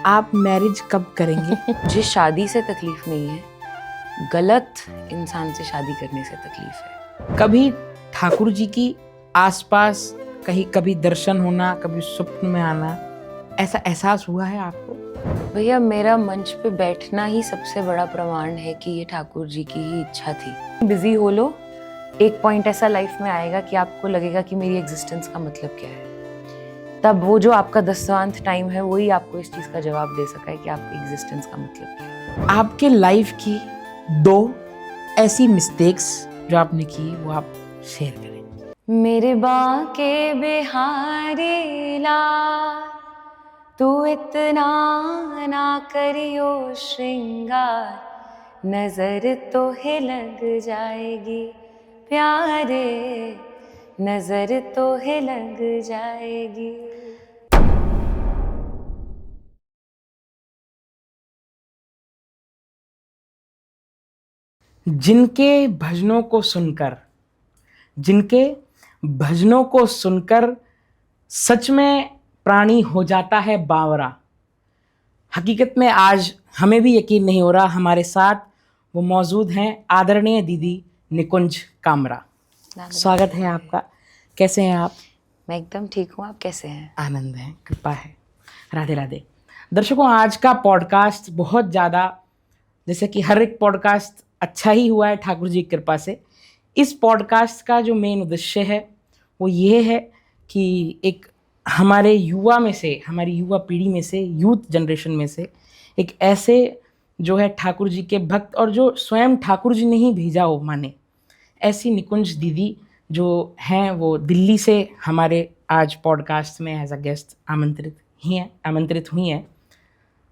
आप मैरिज कब करेंगे? मुझे शादी से तकलीफ नहीं है, गलत इंसान से शादी करने से तकलीफ है। कभी ठाकुर जी की आसपास कभी दर्शन होना, कभी स्वप्न में आना, ऐसा एहसास हुआ है आपको? भैया मेरा मंच पे बैठना ही सबसे बड़ा प्रमाण है कि ये ठाकुर जी की ही इच्छा थी। बिजी हो लो, एक पॉइंट ऐसा लाइफ में आएगा कि आपको लगेगा कि मेरी एग्जिस्टेंस का मतलब क्या है। तब वो जो आपका दसवांत टाइम है वही आपको इस चीज का जवाब दे सका है कि आपकी एग्जिस्टेंस का मतलब क्या है। आपके लाइफ की 2 ऐसी मिस्टेक्स जो आपने की वो आप शेयर करें। मेरे बाके बिहारी लाल, तू इतना ना करियो श्रृंगार, नजर तो है लग जाएगी प्यारे, नजर तो है लग जाएगी। जिनके भजनों को सुनकर सच में प्राणी हो जाता है बावरा। हकीकत में आज हमें भी यकीन नहीं हो रहा, हमारे साथ वो मौजूद हैं आदरणीय दीदी निकुंज कामरा। स्वागत है आपका। कैसे हैं आप? मैं एकदम ठीक हूँ, आप कैसे हैं? आनंद है, कृपा है। राधे राधे। दर्शकों, आज का पॉडकास्ट बहुत ज़्यादा, जैसे कि हर एक पॉडकास्ट अच्छा ही हुआ है ठाकुर जी की कृपा से। इस पॉडकास्ट का जो मेन उद्देश्य है वो ये है कि एक हमारे युवा में से, हमारी युवा पीढ़ी में से, यूथ जनरेशन में से एक ऐसे जो है ठाकुर जी के भक्त और जो स्वयं ठाकुर जी ने ही भेजा हो माने, ऐसी निकुंज दीदी जो हैं वो दिल्ली से हमारे आज पॉडकास्ट में एज अ गेस्ट आमंत्रित हुई हैं।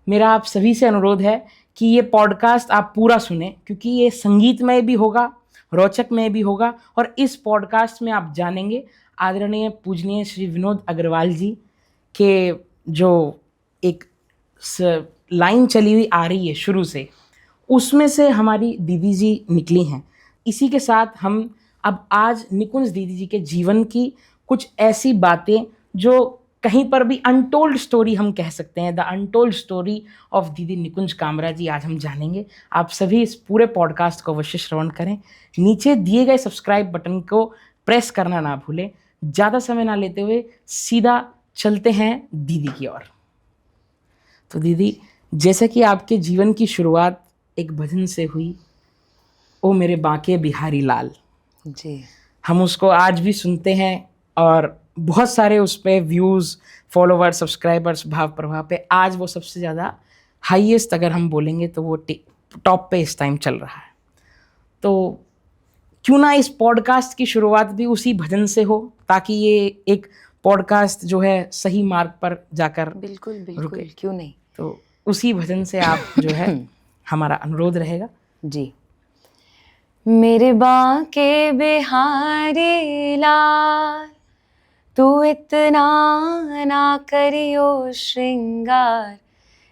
मेरा आप सभी से अनुरोध है कि ये पॉडकास्ट आप पूरा सुने, क्योंकि ये संगीतमय भी होगा, रोचकमय भी होगा। और इस पॉडकास्ट में आप जानेंगे आदरणीय पूजनीय श्री विनोद अग्रवाल जी के जो एक लाइन चली हुई आ रही है शुरू से, उसमें से हमारी दीदी जी निकली हैं। इसी के साथ हम अब आज निकुंज दीदी जी के जीवन की कुछ ऐसी बातें जो कहीं पर भी अनटोल्ड स्टोरी हम कह सकते हैं, द अनटोल्ड स्टोरी ऑफ दीदी निकुंज कामरा जी, आज हम जानेंगे। आप सभी इस पूरे पॉडकास्ट को अवश्य श्रवण करें। नीचे दिए गए सब्सक्राइब बटन को प्रेस करना ना भूलें। ज़्यादा समय ना लेते हुए सीधा चलते हैं दीदी की ओर। तो दीदी, जैसे कि आपके जीवन की शुरुआत एक भजन से हुई, ओ मेरे बांके बिहारी लाल जी, हम उसको आज भी सुनते हैं और बहुत सारे उस पर व्यूज़, फॉलोवर्स, सब्सक्राइबर्स, भाव प्रभाव पे आज वो सबसे ज़्यादा हाईएस्ट अगर हम बोलेंगे तो वो टॉप पे इस टाइम चल रहा है। तो क्यों ना इस पॉडकास्ट की शुरुआत भी उसी भजन से हो, ताकि ये एक पॉडकास्ट जो है सही मार्ग पर जाकर बिल्कुल बिल्कुल रुके। क्यों नहीं। तो उसी भजन से आप जो है हमारा अनुरोध रहेगा। जी। मेरे बांके बिहारी लाल, तू इतना ना करियो श्रृंगार,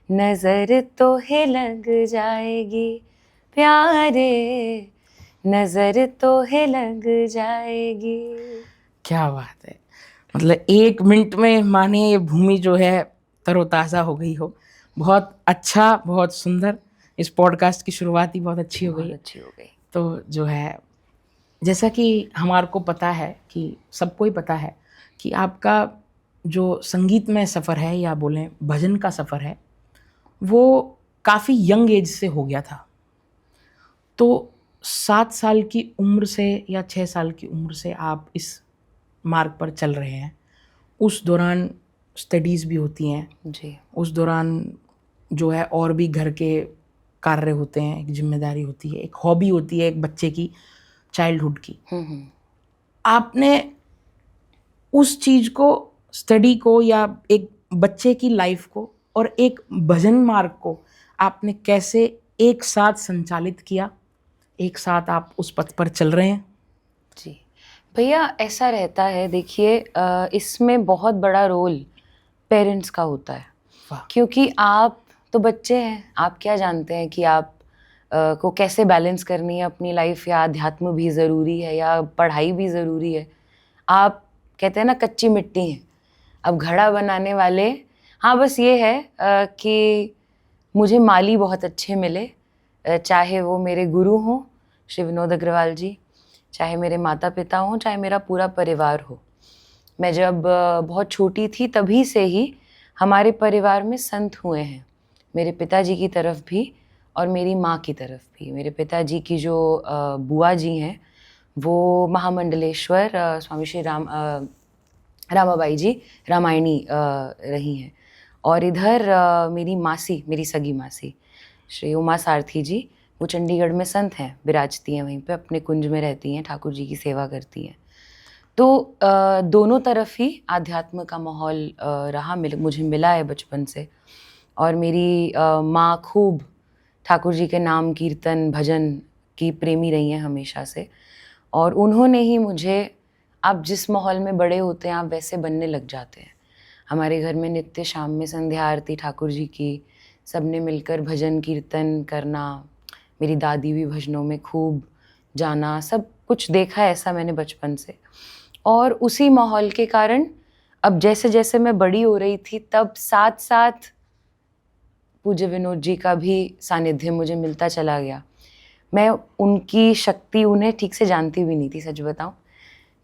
नजर तो है लग जाएगी प्यारे, नजर तो है लग जाएगी। क्या बात है! मतलब 1 मिनट में माने ये भूमि जो है तरोताज़ा हो गई हो। बहुत अच्छा, बहुत सुंदर। इस पॉडकास्ट की शुरुआत ही बहुत अच्छी हो गई है। अच्छी हो गई। तो जो है, जैसा कि हमारे को पता है, कि सबको ही पता है कि आपका जो संगीतमय सफ़र है या बोलें भजन का सफ़र है, वो काफ़ी यंग एज से हो गया था। तो 7 साल की उम्र से या 6 साल की उम्र से आप इस मार्ग पर चल रहे हैं। उस दौरान स्टडीज़ भी होती हैं जी, उस दौरान जो है और भी घर के कार्य होते हैं, एक जिम्मेदारी होती है, एक हॉबी होती है एक बच्चे की, चाइल्डहुड की। आपने उस चीज़ को, स्टडी को या एक बच्चे की लाइफ को और एक भजन मार्ग को आपने कैसे एक साथ संचालित किया? एक साथ आप उस पथ पर चल रहे हैं। जी भैया, ऐसा रहता है, देखिए इसमें बहुत बड़ा रोल पेरेंट्स का होता है। वाह। क्योंकि आप तो बच्चे हैं, आप क्या जानते हैं कि आप को कैसे बैलेंस करनी है अपनी लाइफ, या अध्यात्म भी ज़रूरी है या पढ़ाई भी ज़रूरी है। आप कहते हैं ना, कच्ची मिट्टी हैं। अब घड़ा बनाने वाले हाँ, बस ये है कि मुझे माली बहुत अच्छे मिले, चाहे वो मेरे गुरु हों श्री विनोद अग्रवाल जी, चाहे मेरे माता पिता हों, चाहे मेरा पूरा परिवार हो। मैं जब बहुत छोटी थी तभी से ही हमारे परिवार में संत हुए हैं, मेरे पिताजी की तरफ भी और मेरी माँ की तरफ भी। मेरे पिताजी की जो बुआ जी हैं वो महामंडलेश्वर स्वामी श्री रामाबाई जी रामायणी रही हैं। और इधर मेरी मासी, मेरी सगी मासी श्री उमा सारथी जी, वो चंडीगढ़ में संत हैं, विराजती हैं वहीं पे, अपने कुंज में रहती हैं, ठाकुर जी की सेवा करती हैं। तो दोनों तरफ ही आध्यात्म का माहौल रहा, मुझे मिला है बचपन से। और मेरी माँ खूब ठाकुर जी के नाम कीर्तन भजन की प्रेमी रही हैं हमेशा से, और उन्होंने ही मुझे, आप जिस माहौल में बड़े होते हैं आप वैसे बनने लग जाते हैं। हमारे घर में नित्य शाम में संध्या आरती ठाकुर जी की, सबने मिलकर भजन कीर्तन करना, मेरी दादी भी भजनों में खूब जाना, सब कुछ देखा है ऐसा मैंने बचपन से। और उसी माहौल के कारण अब जैसे जैसे मैं बड़ी हो रही थी तब साथ साथ पूज्य विनोद जी का भी सानिध्य मुझे मिलता चला गया। मैं उनकी शक्ति उन्हें ठीक से जानती भी नहीं थी, सच बताऊं।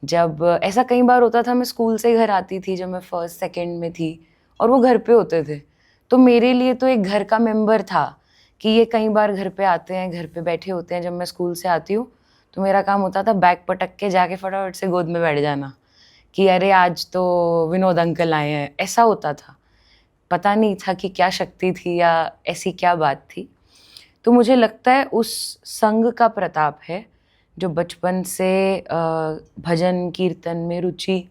जब ऐसा कई बार होता था, मैं स्कूल से घर आती थी जब मैं फर्स्ट सेकंड में थी और वो घर पे होते थे, तो मेरे लिए तो एक घर का मेंबर था कि ये कई बार घर पे आते हैं, घर पे बैठे होते हैं। जब मैं स्कूल से आती हूँ तो मेरा काम होता था बैग पटक के जाके फटाफट से गोद में बैठ जाना कि अरे आज तो विनोद अंकल आए हैं, ऐसा होता था। पता नहीं था कि क्या शक्ति थी या ऐसी क्या बात थी। तो मुझे लगता है उस संग का प्रताप है जो बचपन से भजन कीर्तन में रुचि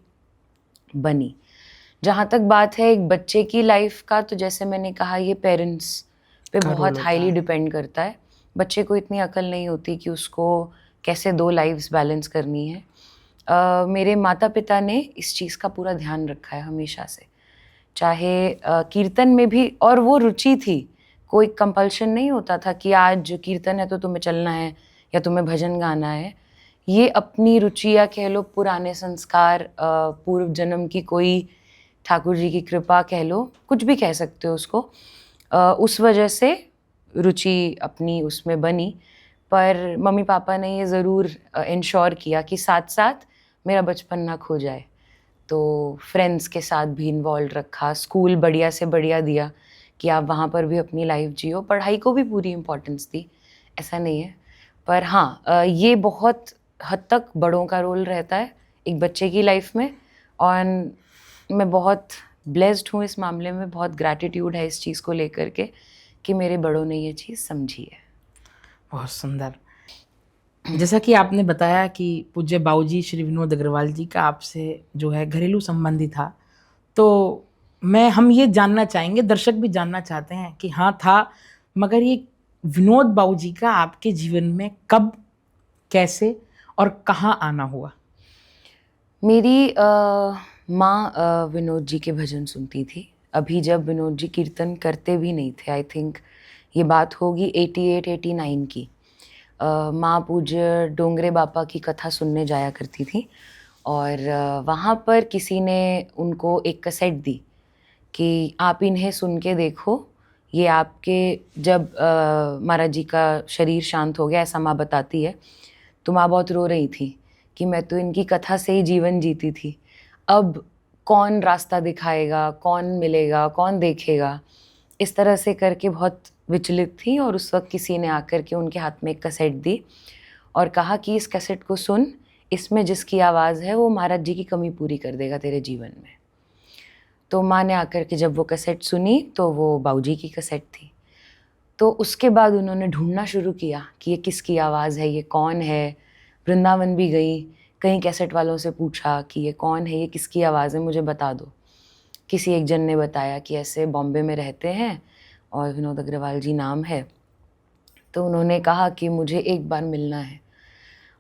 बनी। जहाँ तक बात है एक बच्चे की लाइफ का, तो जैसे मैंने कहा ये पेरेंट्स पे का रोल बहुत होता हाईली है। डिपेंड करता है। बच्चे को इतनी अकल नहीं होती कि उसको कैसे दो लाइफ्स बैलेंस करनी है। मेरे माता पिता ने इस चीज़ का पूरा ध्यान रखा है हमेशा से, चाहे कीर्तन में भी, और वो रुचि थी, कोई कंपल्शन नहीं होता था कि आज कीर्तन है तो तुम्हें चलना है या तुम्हें भजन गाना है। ये अपनी रुचि या कह लो पुराने संस्कार, पूर्व जन्म की कोई ठाकुर जी की कृपा कह लो, कुछ भी कह सकते हो उसको, उस वजह से रुचि अपनी उसमें बनी। पर मम्मी पापा ने ये ज़रूर इंश्योर किया कि साथ साथ मेरा बचपन ना खो जाए। तो फ्रेंड्स के साथ भी इन्वॉल्व रखा, स्कूल बढ़िया से बढ़िया दिया कि आप वहाँ पर भी अपनी लाइफ जियो। पढ़ाई को भी पूरी इम्पोर्टेंस दी, ऐसा नहीं है। पर हाँ, ये बहुत हद तक बड़ों का रोल रहता है एक बच्चे की लाइफ में, और मैं बहुत ब्लेस्ड हूँ इस मामले में, बहुत ग्रैटिट्यूड है इस चीज़ को लेकर के कि मेरे बड़ों ने ये चीज़ समझी है। बहुत सुंदर। जैसा कि आपने बताया कि पूज्य बाबूजी श्री विनोद अग्रवाल जी का आपसे जो है घरेलू संबंधी था, तो हम ये जानना चाहेंगे, दर्शक भी जानना चाहते हैं कि हाँ था, मगर ये विनोद बाबूजी का आपके जीवन में कब, कैसे और कहाँ आना हुआ? मेरी माँ विनोद जी के भजन सुनती थी, अभी जब विनोद जी कीर्तन करते भी नहीं थे। आई थिंक ये बात होगी 88-89 की। माँ पूज्य डोंगरे बापा की कथा सुनने जाया करती थी, और वहाँ पर किसी ने उनको एक कैसेट दी कि आप इन्हें सुन के देखो, ये आपके जब महाराज जी का शरीर शांत हो गया, ऐसा माँ बताती है, तो माँ बहुत रो रही थी कि मैं तो इनकी कथा से ही जीवन जीती थी, अब कौन रास्ता दिखाएगा, कौन मिलेगा, कौन देखेगा, इस तरह से करके बहुत विचलित थी। और उस वक्त किसी ने आकर के उनके हाथ में एक कैसेट दी और कहा कि इस कैसेट को सुन, इसमें जिसकी आवाज़ है वो महाराज जी की कमी पूरी कर देगा तेरे जीवन में। तो माँ ने आकर के जब वो कैसेट सुनी तो वो बाबूजी की कैसेट थी। तो उसके बाद उन्होंने ढूंढना शुरू किया कि ये किसकी आवाज़ है, ये कौन है। वृंदावन भी गई, कई कैसेट वालों से पूछा कि ये कौन है, ये किसकी आवाज़ है, मुझे बता दो। किसी एक जन ने बताया कि ऐसे बॉम्बे में रहते हैं और विनोद अग्रवाल जी नाम है। तो उन्होंने कहा कि मुझे एक बार मिलना है।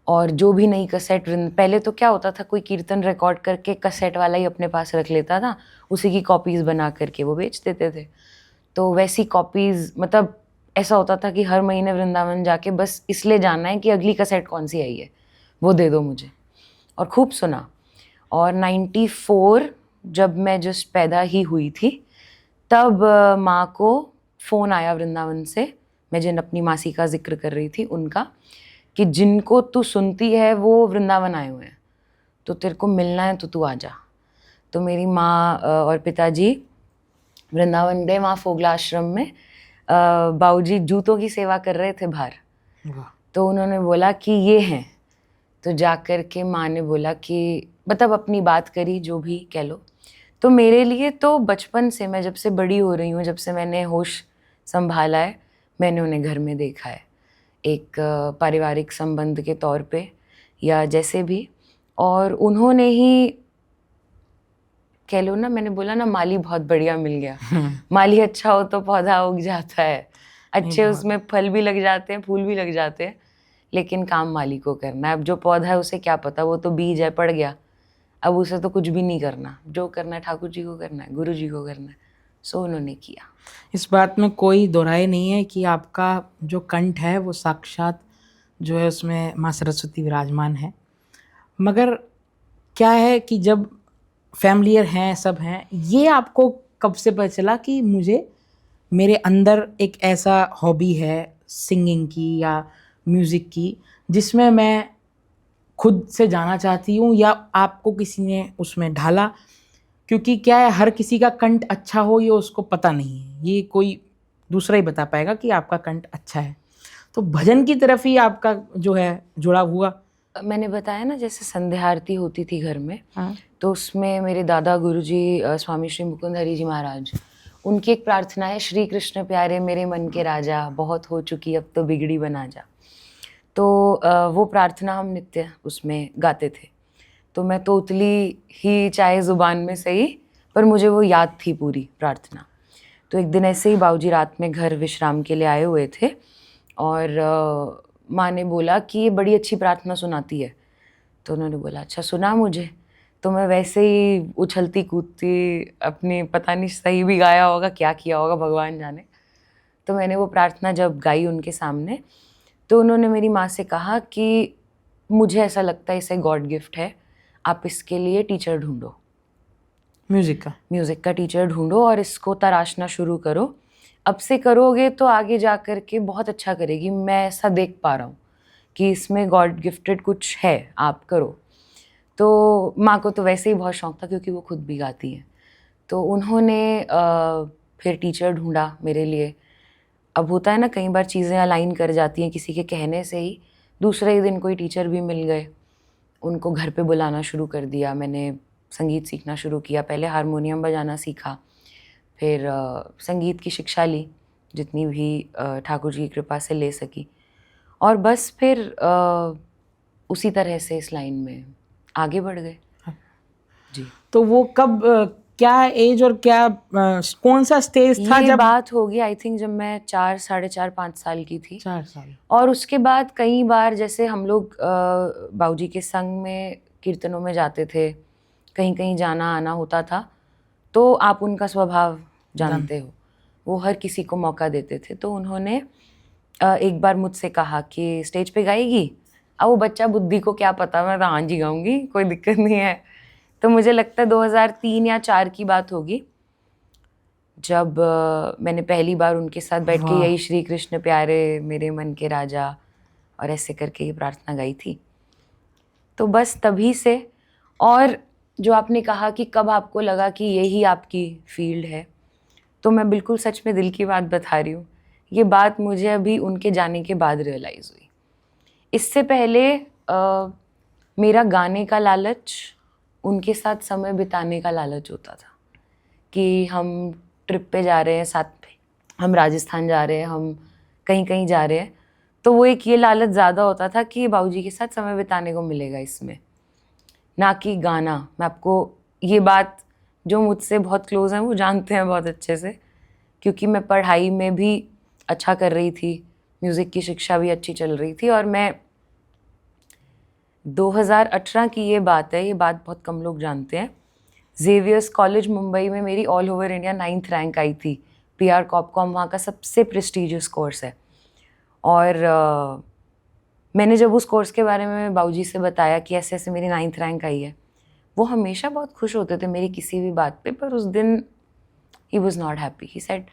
और जो भी नई कैसेट, पहले तो क्या होता था, कोई कीर्तन रिकॉर्ड करके कैसेट वाला ही अपने पास रख लेता था, उसी की कॉपीज़ बना करके वो बेच देते थे। तो वैसी कॉपीज़, मतलब ऐसा होता था कि हर महीने वृंदावन जाके बस इसलिए जानना है कि अगली कैसेट कौन सी आई है, वो दे दो मुझे। और खूब सुना। और 94 जब मैं जस्ट पैदा ही हुई थी, तब माँ को फ़ोन आया वृंदावन से, मैं जिन अपनी मासी का जिक्र कर रही थी उनका, कि जिनको तू सुनती है वो वृंदावन आए हुए हैं, तो तेरे को मिलना है तो तू आ जा। तो मेरी माँ और पिताजी वृंदावन गए, वहाँ फोगला आश्रम में बाबूजी जूतों की सेवा कर रहे थे बाहर। वाह। तो उन्होंने बोला कि ये हैं। तो जाकर के माँ ने बोला कि मतलब अपनी बात करी, जो भी कह लो। तो मेरे लिए तो बचपन से, मैं जब से बड़ी हो रही हूँ, जब से मैंने होश संभाला है, मैंने उन्हें घर में देखा है, एक पारिवारिक संबंध के तौर पे या जैसे भी। और उन्होंने ही, कह लो ना, मैंने बोला ना माली बहुत बढ़िया मिल गया। माली अच्छा हो तो पौधा उग जाता है, अच्छे उसमें फल भी लग जाते हैं, फूल भी लग जाते हैं, लेकिन काम माली को करना है। अब जो पौधा है उसे क्या पता, वो तो बीज है, पड़ गया, अब उसे तो कुछ भी नहीं करना। जो करना है ठाकुर जी को करना है, गुरु जी को करना है। सो उन्होंने किया। इस बात में कोई दोहराई नहीं है कि आपका जो कंठ है वो साक्षात जो है उसमें माँ सरस्वती विराजमान है। मगर क्या है कि जब फैमिलियर हैं, सब हैं, ये आपको कब से पता चला कि मुझे, मेरे अंदर एक ऐसा हॉबी है सिंगिंग की या म्यूज़िक की जिसमें मैं खुद से जाना चाहती हूँ, या आपको किसी ने उसमें ढाला? क्योंकि क्या है, हर किसी का कंठ अच्छा हो ये उसको पता नहीं है, ये कोई दूसरा ही बता पाएगा कि आपका कंठ अच्छा है। तो भजन की तरफ ही आपका जो है जुड़ाव हुआ। मैंने बताया ना, जैसे संध्या आरती होती थी घर में, हाँ। तो उसमें मेरे दादा गुरुजी स्वामी श्री मुकुंद हरि जी महाराज, उनकी एक प्रार्थना है, श्री कृष्ण प्यारे मेरे मन के राजा, बहुत हो चुकी अब तो बिगड़ी बना जा। तो वो प्रार्थना हम नित्य उसमें गाते थे। तो मैं तो उतली ही, चाहे ज़ुबान में सही, पर मुझे वो याद थी पूरी प्रार्थना। तो एक दिन ऐसे ही बाबूजी रात में घर विश्राम के लिए आए हुए थे, और माँ ने बोला कि ये बड़ी अच्छी प्रार्थना सुनाती है। तो उन्होंने बोला अच्छा सुना मुझे। तो मैं वैसे ही उछलती कूदती, अपनी, पता नहीं सही भी गाया होगा, क्या किया होगा भगवान जाने। तो मैंने वो प्रार्थना जब गाई उनके सामने, तो उन्होंने मेरी माँ से कहा कि मुझे ऐसा लगता है इसे गॉड गिफ्ट है, आप इसके लिए टीचर ढूंढो, म्यूज़िक का टीचर ढूंढो और इसको तराशना शुरू करो। अब से करोगे तो आगे जा कर के बहुत अच्छा करेगी, मैं ऐसा देख पा रहा हूँ कि इसमें गॉड गिफ्टेड कुछ है, आप करो। तो माँ को तो वैसे ही बहुत शौक था, क्योंकि वो खुद भी गाती हैं। तो उन्होंने फिर टीचर ढूंढा मेरे लिए। अब होता है ना, कई बार चीज़ें अलाइन कर जाती हैं किसी के कहने से ही। दूसरे ही दिन कोई टीचर भी मिल गए, उनको घर पे बुलाना शुरू कर दिया। मैंने संगीत सीखना शुरू किया, पहले हारमोनियम बजाना सीखा, फिर संगीत की शिक्षा ली, जितनी भी ठाकुर जी की कृपा से ले सकी। और बस फिर उसी तरह से इस लाइन में आगे बढ़ गए। जी। तो वो कब, क्या एज और क्या कौन सा स्टेज था ये जब? बात होगी आई थिंक जब मैं 4, साढ़े 4, 5 साल की थी। 4 साल। और उसके बाद कई बार, जैसे हम लोग बाबूजी के संग में कीर्तनों में जाते थे, कहीं कहीं जाना आना होता था, तो आप उनका स्वभाव जानते हो, वो हर किसी को मौका देते थे। तो उन्होंने एक बार मुझसे कहा कि स्टेज पे गाएगी। अब वो बच्चा बुद्धि को क्या पता, मैं तो हाँ जी गाऊंगी, कोई दिक्कत नहीं है। तो मुझे लगता है 2003 या 4 की बात होगी, जब मैंने पहली बार उनके साथ बैठ के यही श्री कृष्ण प्यारे मेरे मन के राजा और ऐसे करके ये प्रार्थना गाई थी। तो बस तभी से। और जो आपने कहा कि कब आपको लगा कि यही आपकी फील्ड है, तो मैं बिल्कुल सच में दिल की बात बता रही हूँ। ये बात मुझे अभी उनके जाने के बाद रियलाइज़ हुई। इससे पहले मेरा गाने का लालच, उनके साथ समय बिताने का लालच होता था, कि हम ट्रिप पे जा रहे हैं साथ में, हम राजस्थान जा रहे हैं, हम कहीं कहीं जा रहे हैं, तो वो एक ये लालच ज़्यादा होता था कि बाबूजी के साथ समय बिताने को मिलेगा इसमें, ना कि गाना। मैं आपको ये बात, जो मुझसे बहुत क्लोज हैं वो जानते हैं बहुत अच्छे से, क्योंकि मैं पढ़ाई में भी अच्छा कर रही थी, म्यूज़िक की शिक्षा भी अच्छी चल रही थी। और मैं 2018 की ये बात है, ये बात बहुत कम लोग जानते हैं, जेवियर्स कॉलेज मुंबई में मेरी all over India 9th rank आई थी। PR कॉपकॉम वहाँ का सबसे प्रेस्टिजियस कोर्स है। और मैंने जब उस कोर्स के बारे में बाबूजी से बताया कि ऐसे ऐसे मेरी 9th रैंक आई है, वो हमेशा बहुत खुश होते थे मेरी किसी भी बात पे। पर उस दिन he was not happy. He said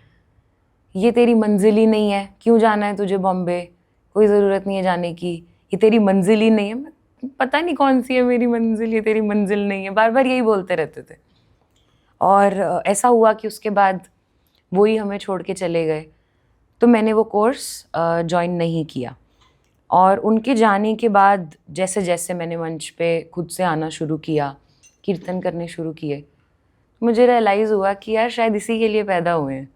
ये तेरी मंजिल ही नहीं है, क्यों जाना है तुझे बॉम्बे, कोई ज़रूरत नहीं है जाने की, ये तेरी मंजिल ही नहीं है. पता नहीं कौन सी है मेरी मंजिल, ये तेरी मंजिल नहीं है, बार बार यही बोलते रहते थे. और ऐसा हुआ कि उसके बाद वो ही हमें छोड़ के चले गए. तो मैंने वो कोर्स ज्वाइन नहीं किया. और उनके जाने के बाद जैसे जैसे मैंने मंच पे खुद से आना शुरू किया, कीर्तन करने शुरू किए, मुझे रियलाइज़ हुआ कि यार शायद इसी के लिए पैदा हुए हैं.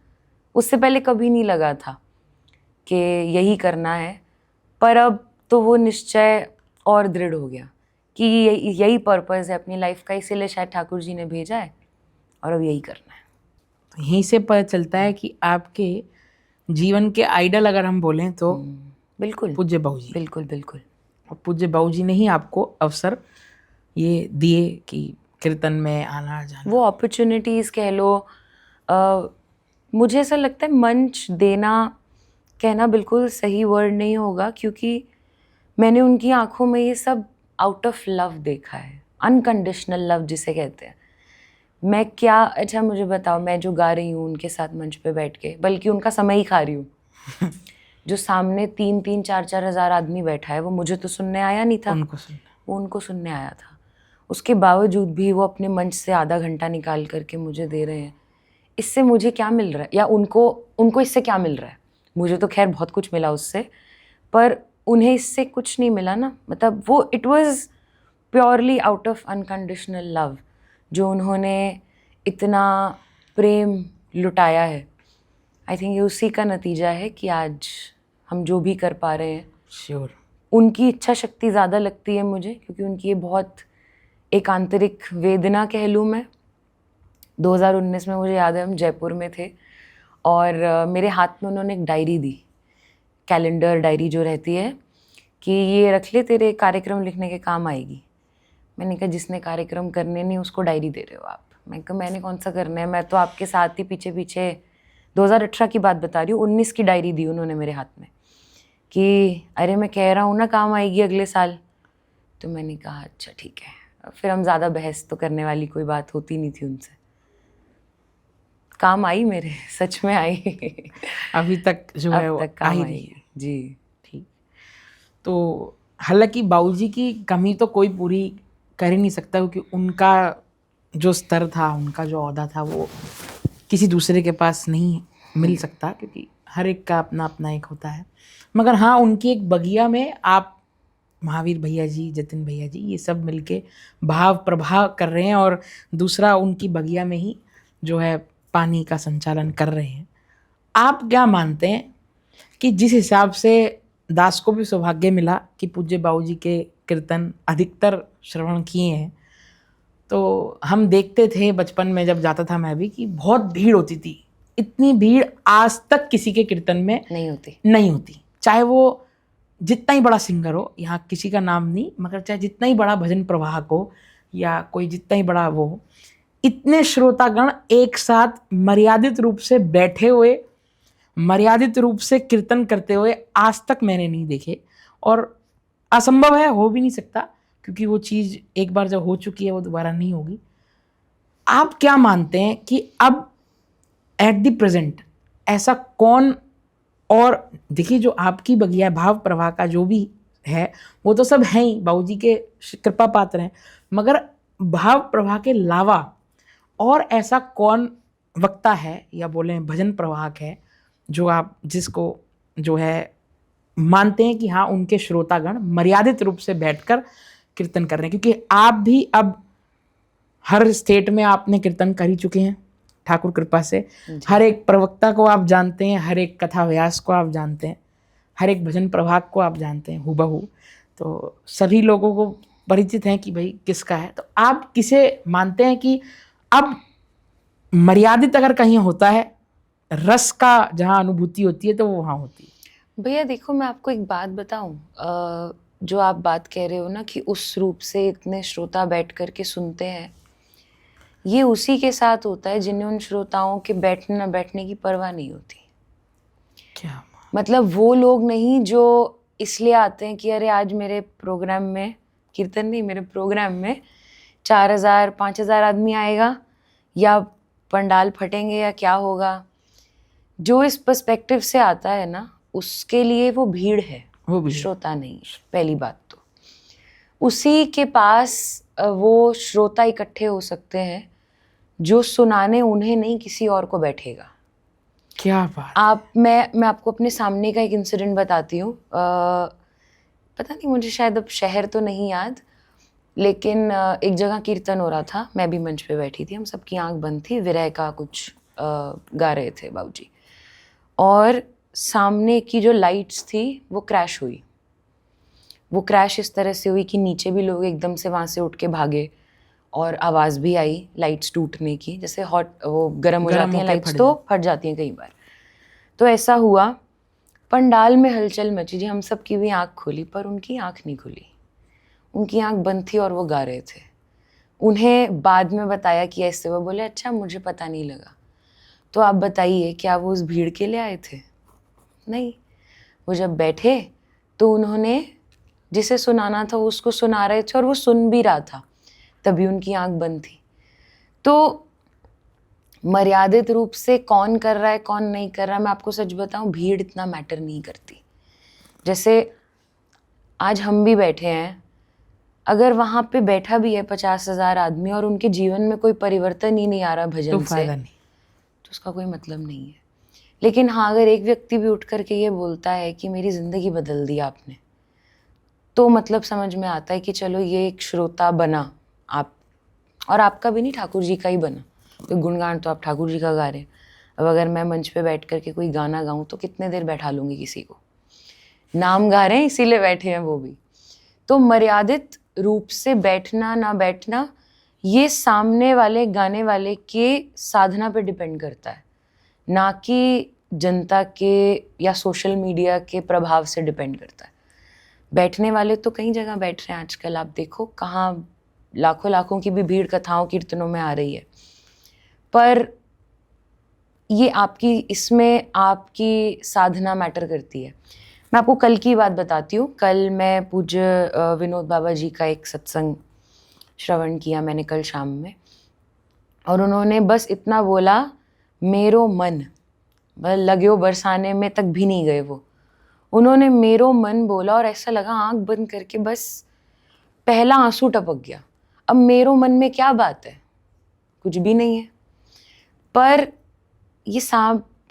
उससे पहले कभी नहीं लगा था कि यही करना है, पर अब तो वो निश्चय और दृढ़ हो गया कि यही पर्पस है अपनी लाइफ का, इसीलिए शायद ठाकुर जी ने भेजा है और अब यही करना है. तो यहीं से पता चलता है कि आपके जीवन के आइडल अगर हम बोलें तो बिल्कुल पूज्य बाबू जी. बिल्कुल बिल्कुल. और पूज्य बाबू जी ने ही आपको अवसर ये दिए कि कीर्तन में आना जाना. वो अपॉर्चुनिटीज़ कह लो, मुझे ऐसा लगता है मंच देना कहना बिल्कुल सही वर्ड नहीं होगा, क्योंकि मैंने उनकी आंखों में ये सब आउट ऑफ लव देखा है, अनकंडीशनल लव जिसे कहते हैं. मैं क्या, अच्छा मुझे बताओ, मैं जो गा रही हूँ उनके साथ मंच पे बैठ के, बल्कि उनका समय ही खा रही हूँ. जो सामने 3-3, 4-4 हज़ार आदमी बैठा है, वो मुझे तो सुनने आया नहीं था, वो उनको सुनने आया था. उसके बावजूद भी वो अपने मंच से आधा घंटा निकाल करके मुझे दे रहे हैं. इससे मुझे क्या मिल रहा है, या उनको इससे क्या मिल रहा है? मुझे तो खैर बहुत कुछ मिला उससे, पर उन्हें इससे कुछ नहीं मिला ना. मतलब वो it was purely out of unconditional love जो उन्होंने इतना प्रेम लुटाया है. आई थिंक ये उसी का नतीजा है कि आज हम जो भी कर पा रहे हैं. श्योर. उनकी इच्छा शक्ति ज़्यादा लगती है मुझे, क्योंकि उनकी ये बहुत एक आंतरिक वेदना कह लूँ मैं. 2019 में मुझे याद है हम जयपुर में थे और मेरे हाथ में उन्होंने एक डायरी दी, कैलेंडर डायरी जो रहती है, कि ये रख ले, तेरे कार्यक्रम लिखने के काम आएगी. मैंने कहा जिसने कार्यक्रम करने नहीं उसको डायरी दे रहे हो आप. मैं कहा मैंने कौन सा करना है, मैं तो आपके साथ ही पीछे पीछे, 2018 की बात बता रही हूँ, 19 की डायरी दी उन्होंने मेरे हाथ में कि अरे मैं कह रहा हूँ ना काम आएगी अगले साल. तो मैंने कहा अच्छा ठीक है. फिर हम ज़्यादा बहस तो करने वाली कोई बात होती नहीं थी उनसे. काम आई मेरे, सच में आई. अभी तक जो है अब वो तक आ ही काम रही आई है. जी. ठीक. तो हालांकि बाबूजी की कमी तो कोई पूरी कर ही नहीं सकता, क्योंकि उनका जो स्तर था, उनका जो ओहदा था, वो किसी दूसरे के पास नहीं मिल सकता, क्योंकि हर एक का अपना अपना एक होता है. मगर हाँ, उनकी एक बगिया में आप, महावीर भैया जी, जतिन भैया जी, ये सब मिलके भाव प्रभाव कर रहे हैं, और दूसरा उनकी बगिया में ही जो है पानी का संचालन कर रहे हैं. आप क्या मानते हैं कि जिस हिसाब से दास को भी सौभाग्य मिला कि पूज्य बाबूजी के कीर्तन अधिकतर श्रवण किए हैं, तो हम देखते थे बचपन में जब जाता था मैं भी, कि बहुत भीड़ होती थी. इतनी भीड़ आज तक किसी के कीर्तन में नहीं होती, चाहे वो जितना ही बड़ा सिंगर हो. यहाँ किसी का नाम नहीं, मगर चाहे जितना ही बड़ा भजन प्रवाहक हो या कोई जितना ही बड़ा वो हो, इतने श्रोतागण एक साथ मर्यादित रूप से बैठे हुए, मर्यादित रूप से कीर्तन करते हुए आज तक मैंने नहीं देखे. और असंभव है, हो भी नहीं सकता, क्योंकि वो चीज़ एक बार जब हो चुकी है वो दोबारा नहीं होगी. आप क्या मानते हैं कि अब एट द प्रेजेंट ऐसा कौन, और देखिए जो आपकी बगिया भाव प्रवाह का जो भी है वो तो सब हैं ही, बाबूजी के कृपा पात्र हैं, मगर भाव प्रवाह के अलावा और ऐसा कौन वक्ता है या बोले भजन प्रवाहक है जो आप, जिसको जो है मानते हैं कि हाँ उनके श्रोतागण मर्यादित रूप से बैठकर कीर्तन कर रहे हैं? क्योंकि आप भी अब हर स्टेट में आपने कीर्तन कर ही चुके हैं ठाकुर कृपा से. हर एक प्रवक्ता को आप जानते हैं, हर एक कथा व्यास को आप जानते हैं, हर एक भजन प्रभाग को आप जानते हैं हूबहू. तो सभी लोगों को परिचित हैं कि भाई किसका है. तो आप किसे मानते हैं कि अब मर्यादित अगर कहीं होता है, रस का जहाँ अनुभूति होती है तो वो वहाँ होती है? भैया देखो, मैं आपको एक बात बताऊं, जो आप बात कह रहे हो ना कि उस रूप से इतने श्रोता बैठ कर के सुनते हैं, ये उसी के साथ होता है जिन्हें उन श्रोताओं के बैठने न बैठने की परवाह नहीं होती. क्या मतलब वो लोग नहीं जो इसलिए आते हैं कि अरे आज मेरे प्रोग्राम में, कीर्तन नहीं, मेरे प्रोग्राम में 4,000 5,000 आदमी आएगा, या पंडाल फटेंगे या क्या होगा, जो इस पर्सपेक्टिव से आता है ना, उसके लिए वो भीड़ है, वो भी श्रोता नहीं। पहली बात तो उसी के पास वो श्रोता इकट्ठे हो सकते हैं जो सुनाने उन्हें नहीं किसी और को बैठेगा। क्या बात। मैं आपको अपने सामने का एक इंसिडेंट बताती हूँ। पता नहीं, मुझे शायद अब शहर तो नहीं याद, लेकिन एक जगह कीर्तन हो रहा था, मैं भी मंच पे बैठी थी, हम सबकी आंख बंद थी, विरह का कुछ गा रहे थे बाबूजी, और सामने की जो लाइट्स थी वो क्रैश हुई। वो क्रैश इस तरह से हुई कि नीचे भी लोग एकदम से वहाँ से उठ के भागे, और आवाज़ भी आई लाइट्स टूटने की, जैसे वो गर्म हो जाती हैं लाइट्स तो फट जाती हैं कई बार। तो ऐसा हुआ, पंडाल में हलचल मची जी, हम सब की भी आँख खुली, पर उनकी आँख नहीं खुली, उनकी आँख बंद थी और वो गा रहे थे। उन्हें बाद में बताया कि ऐसे, वो बोले अच्छा मुझे पता नहीं लगा। तो आप बताइए, क्या वो उस भीड़ के लिए आए थे? नहीं। वो जब बैठे तो उन्होंने जिसे सुनाना था उसको सुना रहे थे, और वो सुन भी रहा था, तभी उनकी आंख बंद थी। तो मर्यादित रूप से कौन कर रहा है कौन नहीं कर रहा है, मैं आपको सच बताऊं, भीड़ इतना मैटर नहीं करती। जैसे आज हम भी बैठे हैं, अगर वहाँ पे बैठा भी है 50,000 आदमी और उनके जीवन में कोई परिवर्तन ही नहीं आ रहा भजन तो से, फायदा नहीं, तो उसका कोई मतलब नहीं है। लेकिन हाँ, अगर एक व्यक्ति भी उठ करके ये बोलता है कि मेरी ज़िंदगी बदल दी आपने, तो मतलब समझ में आता है कि चलो ये एक श्रोता बना आप, और आपका भी नहीं, ठाकुर जी का ही बना। तो गुणगान तो आप ठाकुर जी का गा रहे हैं। अब अगर मैं मंच पे बैठ करके कोई गाना गाऊं तो कितने देर बैठा लूँगी किसी को? नाम गा रहे हैं इसीलिए बैठे हैं वो भी। तो मर्यादित रूप से बैठना ना बैठना, ये सामने वाले गाने वाले के साधना पे डिपेंड करता है, ना कि जनता के या सोशल मीडिया के प्रभाव से डिपेंड करता है। बैठने वाले तो कई जगह बैठ रहे हैं आजकल, आप देखो कहाँ लाखों लाखों की भी भीड़ कथाओं कीर्तनों में आ रही है, पर ये आपकी, इसमें आपकी साधना मैटर करती है। मैं आपको कल की बात बताती हूँ। कल मैं पूज्य विनोद बाबा जी का एक सत्संग श्रवण किया मैंने कल शाम में, और उन्होंने बस इतना बोला, मेरो मन, लग्यो बरसाने में तक भी नहीं गए वो, उन्होंने मेरो मन बोला और ऐसा लगा आंख बंद करके बस पहला आंसू टपक गया। अब मेरो मन में क्या बात है? कुछ भी नहीं है, पर ये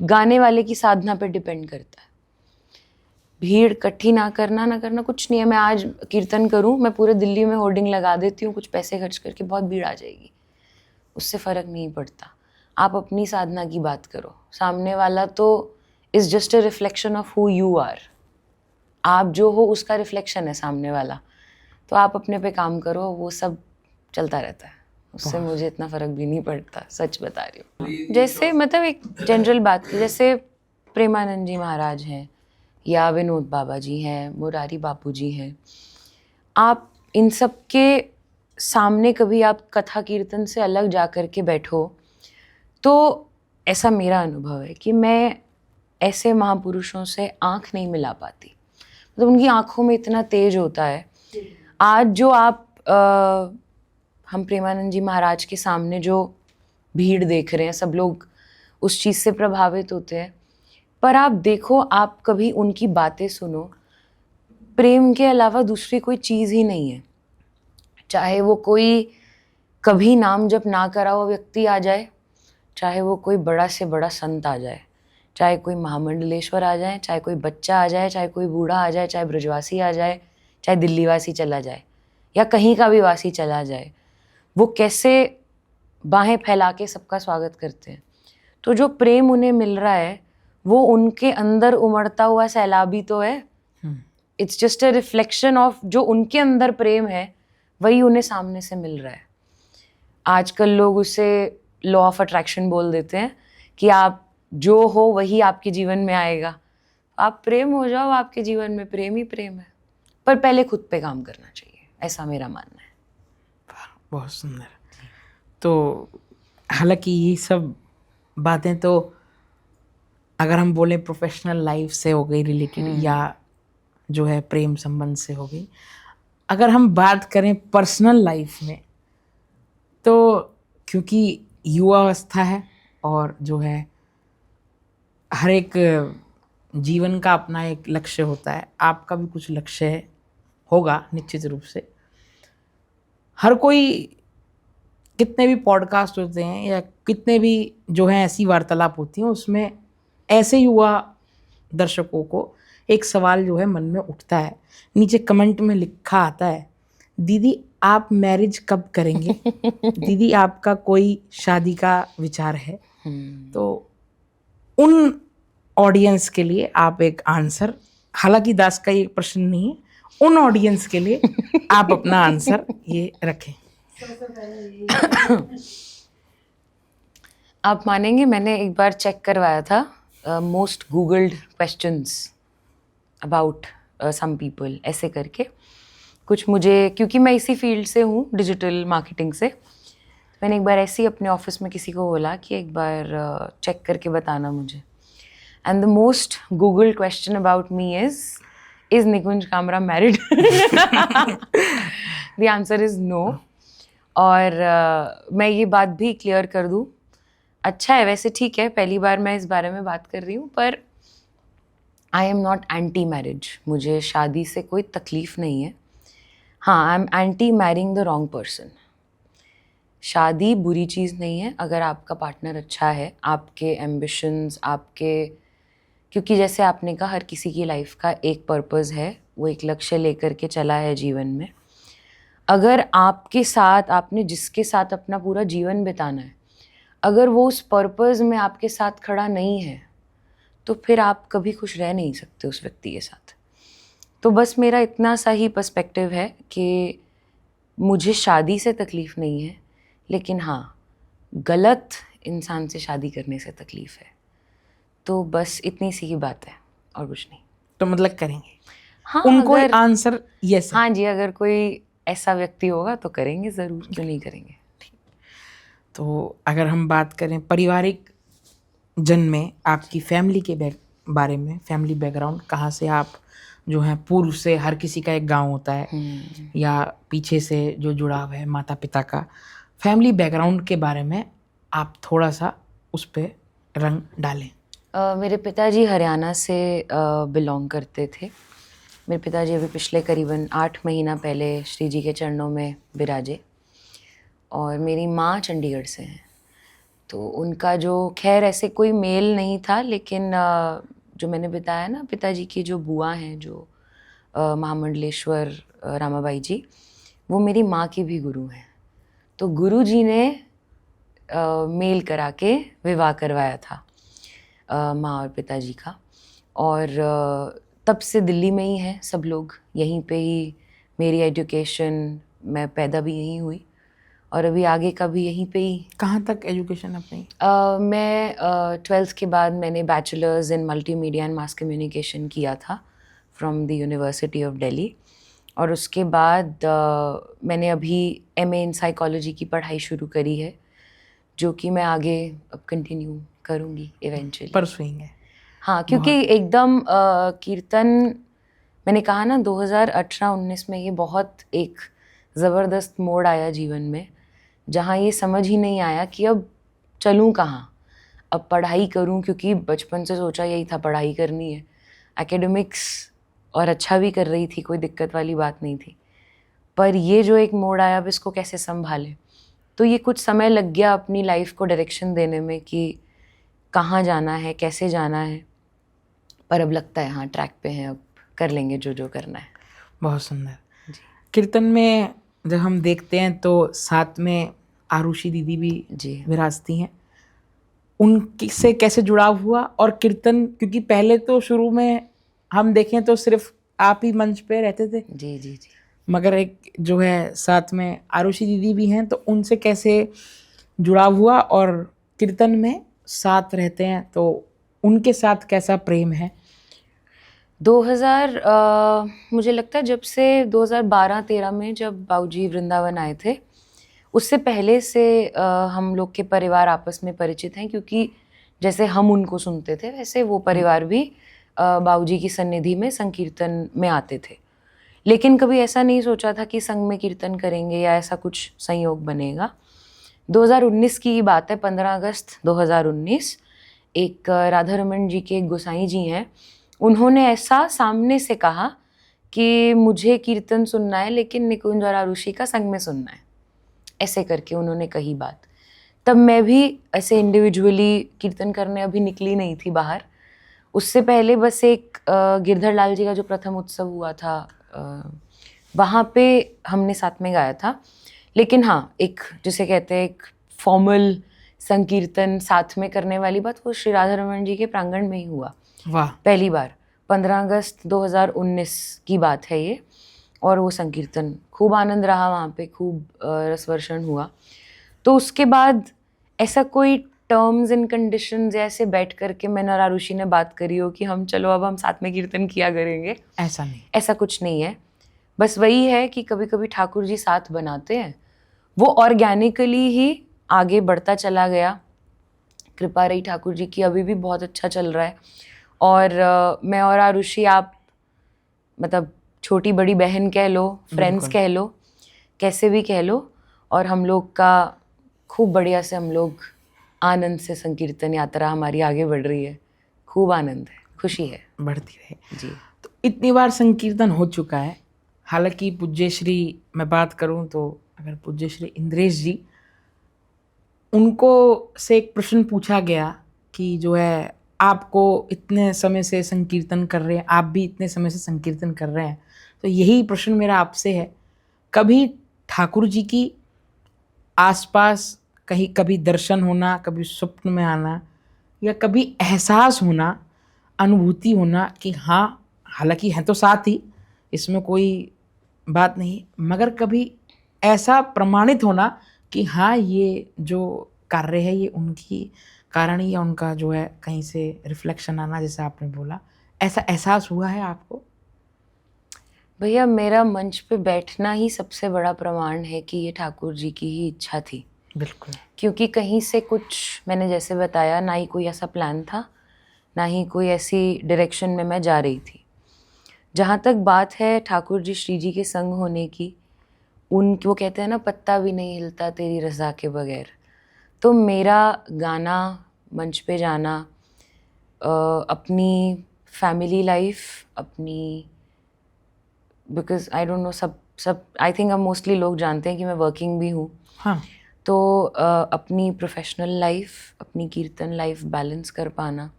गाने वाले की साधना पे डिपेंड करता है। भीड़ इकट्ठी ना करना कुछ नहीं है। मैं आज कीर्तन करूं, मैं पूरे दिल्ली में होर्डिंग लगा देती हूँ, कुछ पैसे खर्च करके, बहुत भीड़ आ जाएगी, उससे फ़र्क नहीं पड़ता। आप अपनी साधना की बात करो, सामने वाला तो is just a reflection of who you are. आप जो हो उसका रिफ्लेक्शन है सामने वाला, तो आप अपने पे काम करो, वो सब चलता रहता है, उससे मुझे इतना फ़र्क भी नहीं पड़ता, सच बता रही हूँ। जैसे मतलब एक जनरल बात की, जैसे प्रेमानंद जी महाराज हैं या विनोद बाबा जी हैं, मुरारी बापू जी हैं, आप इन सब के सामने कभी आप कथा कीर्तन से अलग जा कर के बैठो, तो ऐसा मेरा अनुभव है कि मैं ऐसे महापुरुषों से आँख नहीं मिला पाती, मतलब उनकी आँखों में इतना तेज होता है। आज जो आप हम प्रेमानंद जी महाराज के सामने जो भीड़ देख रहे हैं, सब लोग उस चीज़ से प्रभावित होते हैं, पर आप देखो, आप कभी उनकी बातें सुनो, प्रेम के अलावा दूसरी कोई चीज़ ही नहीं है। चाहे वो कोई कभी नाम जप ना करा हुआ व्यक्ति आ जाए, चाहे वो कोई बड़ा से बड़ा संत आ जाए, चाहे कोई महामंडलेश्वर आ जाए, चाहे कोई बच्चा आ जाए, चाहे कोई बूढ़ा आ जाए, चाहे ब्रजवासी आ जाए, चाहे दिल्ली वासी चला जाए या कहीं का भी वासी चला जाए, वो कैसे बाहें फैला के सबका स्वागत करते हैं। तो जो प्रेम उन्हें मिल रहा है वो उनके अंदर उमड़ता हुआ सैलाबी तो है, it's just a reflection of जो उनके अंदर प्रेम है, वही उन्हें सामने से मिल रहा है। आजकल लोग उसे लॉ ऑफ अट्रैक्शन बोल देते हैं कि आप जो हो वही आपके जीवन में आएगा। आप प्रेम हो जाओ, आपके जीवन में प्रेम ही प्रेम है, पर पहले खुद पे काम करना चाहिए, ऐसा मेरा मानना है। बहुत सुंदर। तो हालांकि ये सब बातें तो अगर हम बोलें प्रोफेशनल लाइफ से हो गई रिलेटेड, या जो है प्रेम संबंध से हो गई, अगर हम बात करें पर्सनल लाइफ में, तो क्योंकि युवावस्था है और जो है हर एक जीवन का अपना एक लक्ष्य होता है। आपका भी कुछ लक्ष्य होगा निश्चित रूप से। हर कोई, कितने भी पॉडकास्ट होते हैं या कितने भी जो है ऐसी वार्तालाप होती हैं, उसमें ऐसे युवा दर्शकों को एक सवाल जो है मन में उठता है। नीचे कमेंट में लिखा आता है, दीदी आप मैरिज कब करेंगे? दीदी आपका कोई शादी का विचार है? तो उन ऑडियंस के लिए आप एक आंसर, हालांकि दास का ये प्रश्न नहीं है, उन ऑडियंस के लिए आप अपना आंसर ये रखें। आप मानेंगे मैंने एक बार चेक करवाया था most googled questions about some people, ऐसे करके कुछ मुझे, क्योंकि मैं इसी फील्ड से हूँ, डिजिटल मार्केटिंग से, मैंने एक बार ऐसे ही अपने ऑफिस में किसी को बोला कि एक बार चेक करके बताना मुझे। And the most googled question about me is Nikunj Kamra married? The answer is no. और मैं ये बात भी क्लियर कर दूँ, अच्छा है वैसे, ठीक है, पहली बार मैं इस बारे में बात कर रही हूँ, पर I am not anti marriage. मुझे शादी से कोई तकलीफ नहीं है। हाँ, I am anti marrying the wrong person. शादी बुरी चीज़ नहीं है अगर आपका पार्टनर अच्छा है, आपके एम्बिशंस, आपके, क्योंकि जैसे आपने कहा हर किसी की लाइफ का एक पर्पस है, वो एक लक्ष्य लेकर के चला है जीवन में। अगर आपके साथ, आपने जिसके साथ अपना पूरा जीवन बिताना है, अगर वो उस पर्पस में आपके साथ खड़ा नहीं है, तो फिर आप कभी खुश रह नहीं सकते उस व्यक्ति के साथ। तो बस मेरा इतना सा ही पर्सपेक्टिव है कि मुझे शादी से तकलीफ़ नहीं है, लेकिन हाँ, गलत इंसान से शादी करने से तकलीफ़ है। तो बस इतनी सी ही बात है और कुछ नहीं। तो मतलब करेंगे? हाँ, उनको अगर आंसर यस है। हाँ जी, अगर कोई ऐसा व्यक्ति होगा तो करेंगे ज़रूर, क्यों नहीं करेंगे। तो अगर हम बात करें पारिवारिक जन में, आपकी फैमिली के बारे में, फैमिली बैकग्राउंड, कहाँ से आप जो है, पूर्व से हर किसी का एक गांव होता है या पीछे से जो जुड़ाव है माता पिता का, फैमिली बैकग्राउंड के बारे में आप थोड़ा सा उस पर रंग डालें। मेरे पिताजी हरियाणा से बिलोंग करते थे। मेरे पिताजी अभी पिछले करीबन 8 महीना पहले श्री जी के चरणों में विराजे, और मेरी माँ चंडीगढ़ से हैं। तो उनका जो, खैर ऐसे कोई मेल नहीं था, लेकिन जो मैंने बताया ना, पिताजी की जो बुआ हैं, जो महामंडलेश्वर रामाबाई जी, वो मेरी माँ की भी गुरु हैं। तो गुरु जी ने मेल करा के विवाह करवाया था माँ और पिताजी का। और तब से दिल्ली में ही हैं सब लोग, यहीं पे ही मेरी एजुकेशन, मैं पैदा भी यहीं हुई और अभी आगे का भी यहीं पे ही। कहाँ तक एजुकेशन अपनी? मैं 12th के बाद मैंने bachelors in multimedia and mass communication किया था from the university of Delhi, और उसके बाद मैंने अभी MA इन साइकोलॉजी की पढ़ाई शुरू करी है, जो कि मैं आगे अब कंटिन्यू करूँगी इवेंचुअली। परसुइंग है। हाँ, क्योंकि एकदम कीर्तन, मैंने कहा ना 2018-19 में ये बहुत एक ज़बरदस्त मोड़ आया जीवन में, जहाँ ये समझ ही नहीं आया कि अब चलूँ कहाँ, अब पढ़ाई करूँ, क्योंकि बचपन से सोचा यही था पढ़ाई करनी है, एकेडमिक्स, और अच्छा भी कर रही थी, कोई दिक्कत वाली बात नहीं थी। पर ये जो एक मोड़ आया, अब इसको कैसे संभालें, तो ये कुछ समय लग गया अपनी लाइफ को डायरेक्शन देने में कि कहाँ जाना है, कैसे जाना है। पर अब लगता है हाँ, ट्रैक पे हैं, अब कर लेंगे जो जो करना है। बहुत सुंदर। कीर्तन में जब हम देखते हैं तो साथ में आरुषि दीदी भी जी विराजती हैं, उनसे कैसे जुड़ाव हुआ? और कीर्तन, क्योंकि पहले तो शुरू में हम देखें तो सिर्फ आप ही मंच पे रहते थे, जी जी जी। मगर एक जो है साथ में आरुषि दीदी भी हैं, तो उनसे कैसे जुड़ाव हुआ? और कीर्तन में साथ रहते हैं तो उनके साथ कैसा प्रेम है? मुझे लगता है जब से 2012-13 में जब बाबूजी वृंदावन आए थे, उससे पहले से हम लोग के परिवार आपस में परिचित हैं, क्योंकि जैसे हम उनको सुनते थे वैसे वो परिवार भी बाबूजी की सन्निधि में संकीर्तन में आते थे। लेकिन कभी ऐसा नहीं सोचा था कि संग में कीर्तन करेंगे या ऐसा कुछ संयोग बनेगा। 2019 की बात है, 15 अगस्त 2019। एक राधा रमन जी के एक गोसाई जी हैं, उन्होंने ऐसा सामने से कहा कि मुझे कीर्तन सुनना है लेकिन निकुंज और आरुषि का संग में सुनना है, ऐसे करके उन्होंने कही बात। तब मैं भी ऐसे इंडिविजुअली कीर्तन करने अभी निकली नहीं थी बाहर। उससे पहले बस एक गिरधर लाल जी का जो प्रथम उत्सव हुआ था, वहाँ पे हमने साथ में गाया था। लेकिन हाँ, एक जिसे कहते हैं एक फॉर्मल संकीर्तन साथ में करने वाली बात, वो श्री राधा रमन जी के प्रांगण में ही हुआ। वाह। पहली बार 15 अगस्त 2019 की बात है ये। और वो संकीर्तन खूब आनंद रहा, वहाँ पे खूब रसवर्षण हुआ। तो उसके बाद ऐसा कोई टर्म्स एंड कंडीशंस ऐसे बैठ करके मैंने और आरुषि ने बात करी हो कि हम चलो अब हम साथ में कीर्तन किया करेंगे, ऐसा नहीं। ऐसा कुछ नहीं है। बस वही है कि कभी कभी ठाकुर जी साथ बनाते हैं, वो ऑर्गेनिकली ही आगे बढ़ता चला गया। कृपा रही ठाकुर जी की, अभी भी बहुत अच्छा चल रहा है। और मैं और आरुषि, आप मतलब छोटी बड़ी बहन कह लो, फ्रेंड्स बिल्कुल। कह लो, कैसे भी कह लो, और हम लोग का खूब बढ़िया से हम लोग आनंद से संकीर्तन यात्रा हमारी आगे बढ़ रही है। खूब आनंद है, खुशी है। बढ़ती रहे जी। तो इतनी बार संकीर्तन हो चुका है। हालांकि पूज्य श्री, मैं बात करूं तो अगर पूज्य श्री इंद्रेश जी, उनको से एक प्रश्न पूछा गया कि जो है आपको इतने समय से संकीर्तन कर रहे हैं, आप भी इतने समय से संकीर्तन कर रहे हैं, तो यही प्रश्न मेरा आपसे है, कभी ठाकुर जी की आसपास कहीं कभी दर्शन होना, कभी स्वप्न में आना, या कभी एहसास होना, अनुभूति होना कि हाँ, हालांकि हैं तो साथ ही, इसमें कोई बात नहीं, मगर कभी ऐसा प्रमाणित होना कि हाँ, ये जो कार्य है ये उनकी कारण ही, या उनका जो है कहीं से रिफ्लेक्शन आना, जैसे आपने बोला, ऐसा एहसास हुआ है आपको? भैया, मेरा मंच पे बैठना ही सबसे बड़ा प्रमाण है कि ये ठाकुर जी की ही इच्छा थी। बिल्कुल। क्योंकि कहीं से कुछ, मैंने जैसे बताया, ना ही कोई ऐसा प्लान था, ना ही कोई ऐसी डायरेक्शन में मैं जा रही थी। जहाँ तक बात है ठाकुर जी श्री जी के संग होने की, वो कहते हैं ना, पत्ता भी नहीं हिलता तेरी रज़ा के बगैर। तो मेरा गाना, मंच पे जाना, अपनी फैमिली लाइफ, अपनी, बिकॉज आई डोंट नो, सब आई थिंक अब मोस्टली लोग जानते हैं कि मैं वर्किंग भी हूँ। हाँ। तो अपनी प्रोफेशनल लाइफ, अपनी कीर्तन लाइफ बैलेंस कर पाना,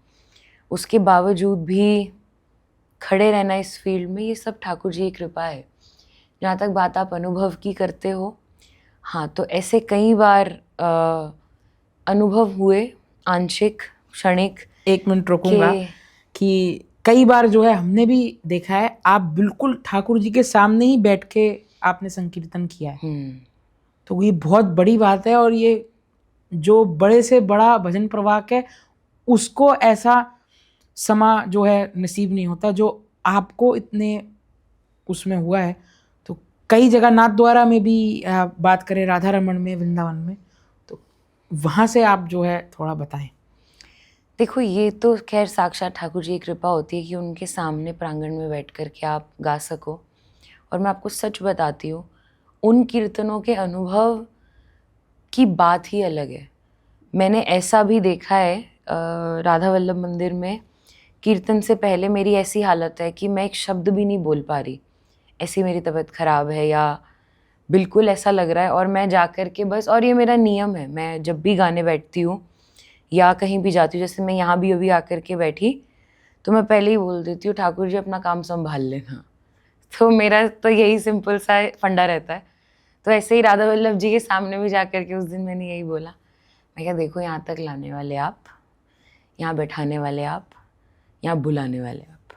उसके बावजूद भी खड़े रहना इस फील्ड में, ये सब ठाकुर जी की कृपा है। जहाँ तक बात आप अनुभव की करते हो, हाँ, तो ऐसे कई बार अनुभव हुए, आंशिक, क्षणिक। एक मिनट रोकूंगा के कि कई बार जो है हमने भी देखा है, आप बिल्कुल ठाकुर जी के सामने ही बैठ के आपने संकीर्तन किया है, तो ये बहुत बड़ी बात है। और ये जो बड़े से बड़ा भजन प्रवाहक है, उसको ऐसा समा जो है नसीब नहीं होता जो आपको इतने उसमें हुआ है। तो कई जगह नाथ द्वारा में भी बात करें, राधा रमन में, वृंदावन में, तो वहाँ से आप जो है थोड़ा बताएं। देखो, ये तो खैर साक्षात ठाकुर जी की कृपा होती है कि उनके सामने प्रांगण में बैठ कर के आप गा सको। और मैं आपको सच बताती हूँ, उन कीर्तनों के अनुभव की बात ही अलग है। मैंने ऐसा भी देखा है, राधा वल्लभ मंदिर में कीर्तन से पहले मेरी ऐसी हालत है कि मैं एक शब्द भी नहीं बोल पा रही, ऐसी मेरी तबीयत ख़राब है, या बिल्कुल ऐसा लग रहा है। और मैं जा कर के बस, और ये मेरा नियम है, मैं जब भी गाने बैठती हूँ या कहीं भी जाती हूँ, जैसे मैं यहाँ भी अभी आकर के बैठी, तो मैं पहले ही बोल देती हूँ, ठाकुर जी अपना काम संभाल लेना। तो मेरा तो यही सिंपल सा फंडा रहता है। तो ऐसे ही राधा वल्लभ जी के सामने भी जा कर के उस दिन मैंने यही बोला, मैं क्या, देखो, यहाँ तक लाने वाले आप, यहाँ बैठाने वाले आप, यहाँ बुलाने वाले आप,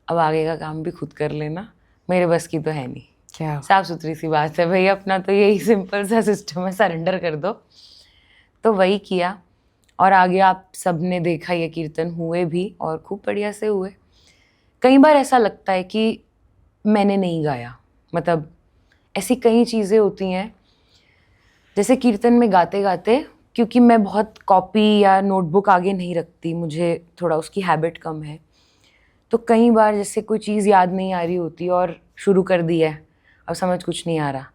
अब आगे का काम भी खुद कर लेना, मेरे बस की तो है नहीं। क्या साफ सुथरी सी बात है भाई, अपना तो यही सिंपल सा सिस्टम है, सरेंडर कर दो। तो वही किया, और आगे आप सब ने देखा, ये कीर्तन हुए भी और खूब बढ़िया से हुए। कई बार ऐसा लगता है कि मैंने नहीं गाया, मतलब ऐसी कई चीज़ें होती हैं, जैसे कीर्तन में गाते गाते, क्योंकि मैं बहुत कॉपी या नोटबुक आगे नहीं रखती, मुझे थोड़ा उसकी हैबिट कम है। तो कई बार जैसे कोई चीज़ याद नहीं आ रही होती और शुरू कर दी है, अब समझ कुछ नहीं आ रहा,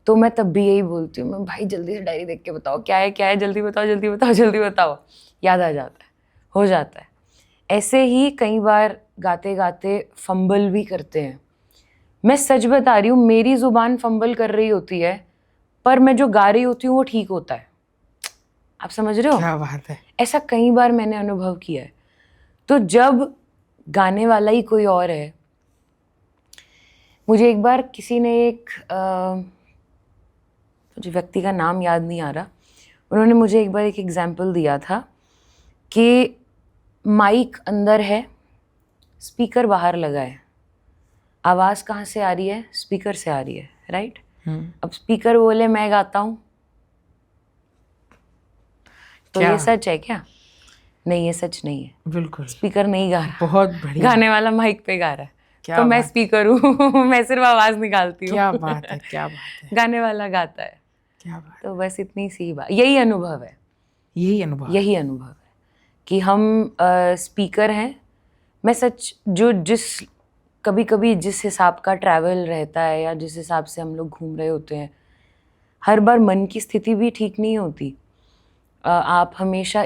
तो मैं तब भी यही बोलती हूँ, मैं भाई जल्दी से डायरी देख के बताओ क्या है, जल्दी बताओ जल्दी बताओ जल्दी बताओ, याद आ जाता है, हो जाता है। ऐसे ही कई बार गाते गाते फंबल भी करते हैं। मैं सच बता रही हूँ, मेरी ज़ुबान फंबल कर रही होती है पर मैं जो गा रही होती हूँ वो ठीक होता है। आप समझ रहे हो? क्या बात है। ऐसा कई बार मैंने अनुभव किया है। तो जब गाने वाला ही कोई और है, मुझे एक बार किसी ने मुझे व्यक्ति का नाम याद नहीं आ रहा, उन्होंने मुझे एक बार एक एग्जाम्पल दिया था कि माइक अंदर है, स्पीकर बाहर लगा है, आवाज़ कहाँ से आ रही है? स्पीकर से आ रही है, राइट? अब स्पीकर बोले मैं गाता हूँ, तो क्या? ये सच है क्या? नहीं, ये सच नहीं है। बिल्कुल। स्पीकर नहीं गा रहा, बहुत बढ़िया। गाने वाला माइक पे गा रहा है। क्या तो मैं बात। स्पीकर हूँ मैं सिर्फ आवाज़ निकालती हूँ। क्या बात है, क्या बात है, गाने वाला गाता है। क्या बात। तो बस इतनी सी बात, यही अनुभव है, यही अनुभव है। यही अनुभव है कि हम स्पीकर हैं। मैं सच जो जिस कभी कभी जिस हिसाब का ट्रैवल रहता है या जिस हिसाब से हम लोग घूम रहे होते हैं, हर बार मन की स्थिति भी ठीक नहीं होती। आप हमेशा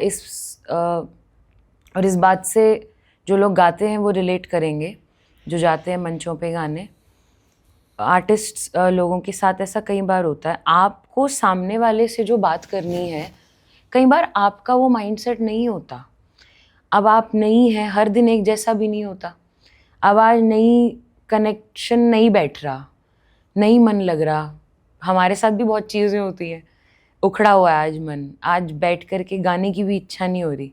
और इस बात से जो लोग गाते हैं वो रिलेट करेंगे, जो जाते हैं मंचों पे गाने, आर्टिस्ट लोगों के साथ ऐसा कई बार होता है। आपको सामने वाले से जो बात करनी है, कई बार आपका वो माइंडसेट नहीं होता। अब आप नहीं हैं, हर दिन एक जैसा भी नहीं होता। अब आज नहीं, कनेक्शन नहीं बैठ रहा, नहीं मन लग रहा। हमारे साथ भी बहुत चीज़ें होती हैं, उखड़ा हुआ है आज मन, आज बैठ कर के गाने की भी इच्छा नहीं हो रही।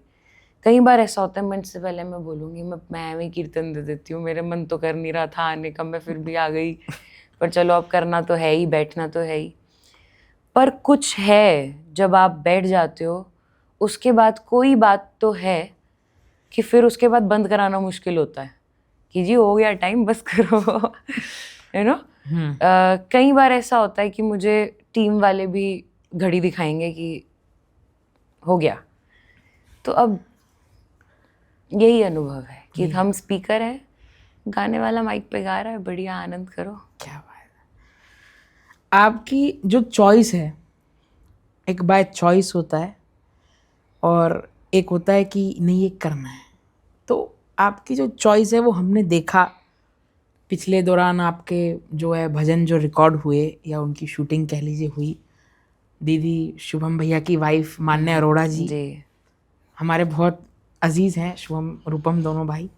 कई बार ऐसा होता है, मंच से पहले मैं बोलूँगी मैं एवं कीर्तन दे देती हूँ, मेरे मन तो कर नहीं रहा था आने का, मैं फिर भी आ गई, पर चलो अब करना तो है ही, बैठना तो है ही। पर कुछ है, जब आप बैठ जाते हो उसके बाद कोई बात तो है कि फिर उसके बाद बंद कराना मुश्किल होता है कि जी हो गया टाइम, बस करो। यू नो, कई बार ऐसा होता है कि मुझे टीम वाले भी घड़ी दिखाएंगे कि हो गया। तो अब यही अनुभव है कि हम स्पीकर हैं, गाने वाला माइक पे गा रहा है, बढ़िया आनंद करो। क्या बात है। आपकी जो चॉइस है, एक बाय चॉइस होता है और एक होता है कि नहीं ये करना है। तो आपकी जो चॉइस है वो हमने देखा पिछले दौरान, आपके जो है भजन जो रिकॉर्ड हुए या उनकी शूटिंग कह लीजिए हुई। दीदी शुभम भैया की वाइफ मान्या अरोड़ा जी हमारे बहुत अजीज़ हैं, शुभम रूपम दोनों भाई,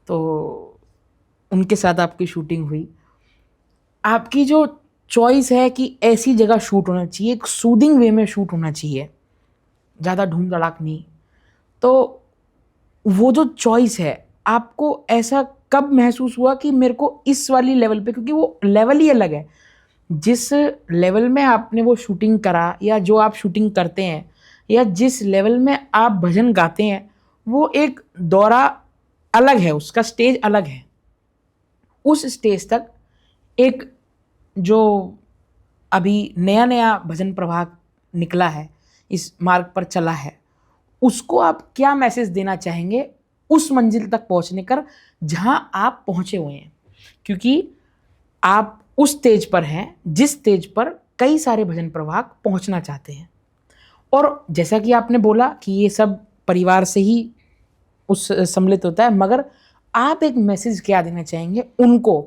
तो उनके साथ आपकी शूटिंग हुई। आपकी जो चॉइस है कि ऐसी जगह शूट होना चाहिए, एक सूदिंग वे में शूट होना चाहिए, ज़्यादा धूम धड़ाक नहीं, तो वो जो चॉइस है आपको ऐसा कब महसूस हुआ कि मेरे को इस वाली लेवल पे, क्योंकि वो लेवल ही अलग है, जिस लेवल में आपने वो शूटिंग करा या जो आप शूटिंग करते हैं या जिस लेवल में आप भजन गाते हैं, वो एक दौरा अलग है, उसका स्टेज अलग है। उस स्टेज तक एक जो अभी नया नया भजन प्रवाह निकला है, इस मार्ग पर चला है, उसको आप क्या मैसेज देना चाहेंगे उस मंजिल तक पहुंचने कर जहां आप पहुंचे हुए हैं? क्योंकि आप उस स्टेज पर हैं जिस स्टेज पर कई सारे भजन प्रवाह पहुंचना चाहते हैं। और जैसा कि आपने बोला कि ये सब परिवार से ही उस सम्मिलित होता है, मगर आप एक मैसेज क्या देना चाहेंगे उनको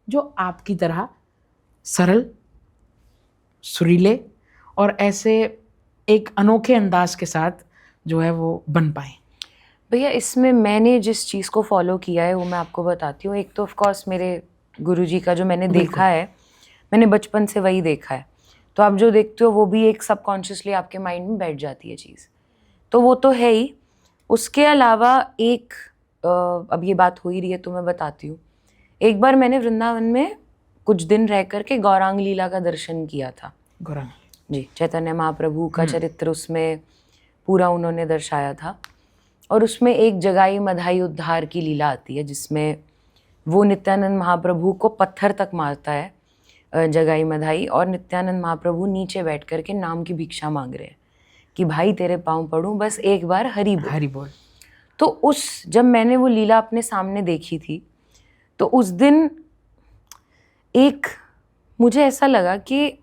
जो आपकी तरह सरल, सुरीले और ऐसे एक अनोखे अंदाज के साथ जो है वो बन पाए? भैया, इसमें मैंने जिस चीज़ को फॉलो किया है वो मैं आपको बताती हूँ। एक तो ऑफ कोर्स मेरे गुरुजी का जो मैंने देखा है, मैंने बचपन से वही देखा है, तो आप जो देखते हो वो भी एक सबकॉन्शियसली आपके माइंड में बैठ जाती है चीज़, तो वो तो है ही। उसके अलावा एक अब ये बात हो ही रही है तो मैं बताती हूँ। एक बार मैंने वृंदावन में कुछ दिन रह करके गौरांग लीला का दर्शन किया था। गौरांग जी, चैतन्य महाप्रभु का चरित्र उसमें पूरा उन्होंने दर्शाया था। और उसमें एक जगाई मधाई उद्धार की लीला आती है जिसमें वो नित्यानंद महाप्रभु को पत्थर तक मारता है जगाई मधाई, और नित्यानंद महाप्रभु नीचे बैठ कर के नाम की भिक्षा मांग रहे हैं कि भाई तेरे पाँव पड़ूं, बस एक बार हरि बोल, हरि बोल। तो जब मैंने वो लीला अपने सामने देखी थी तो उस दिन एक मुझे ऐसा लगा कि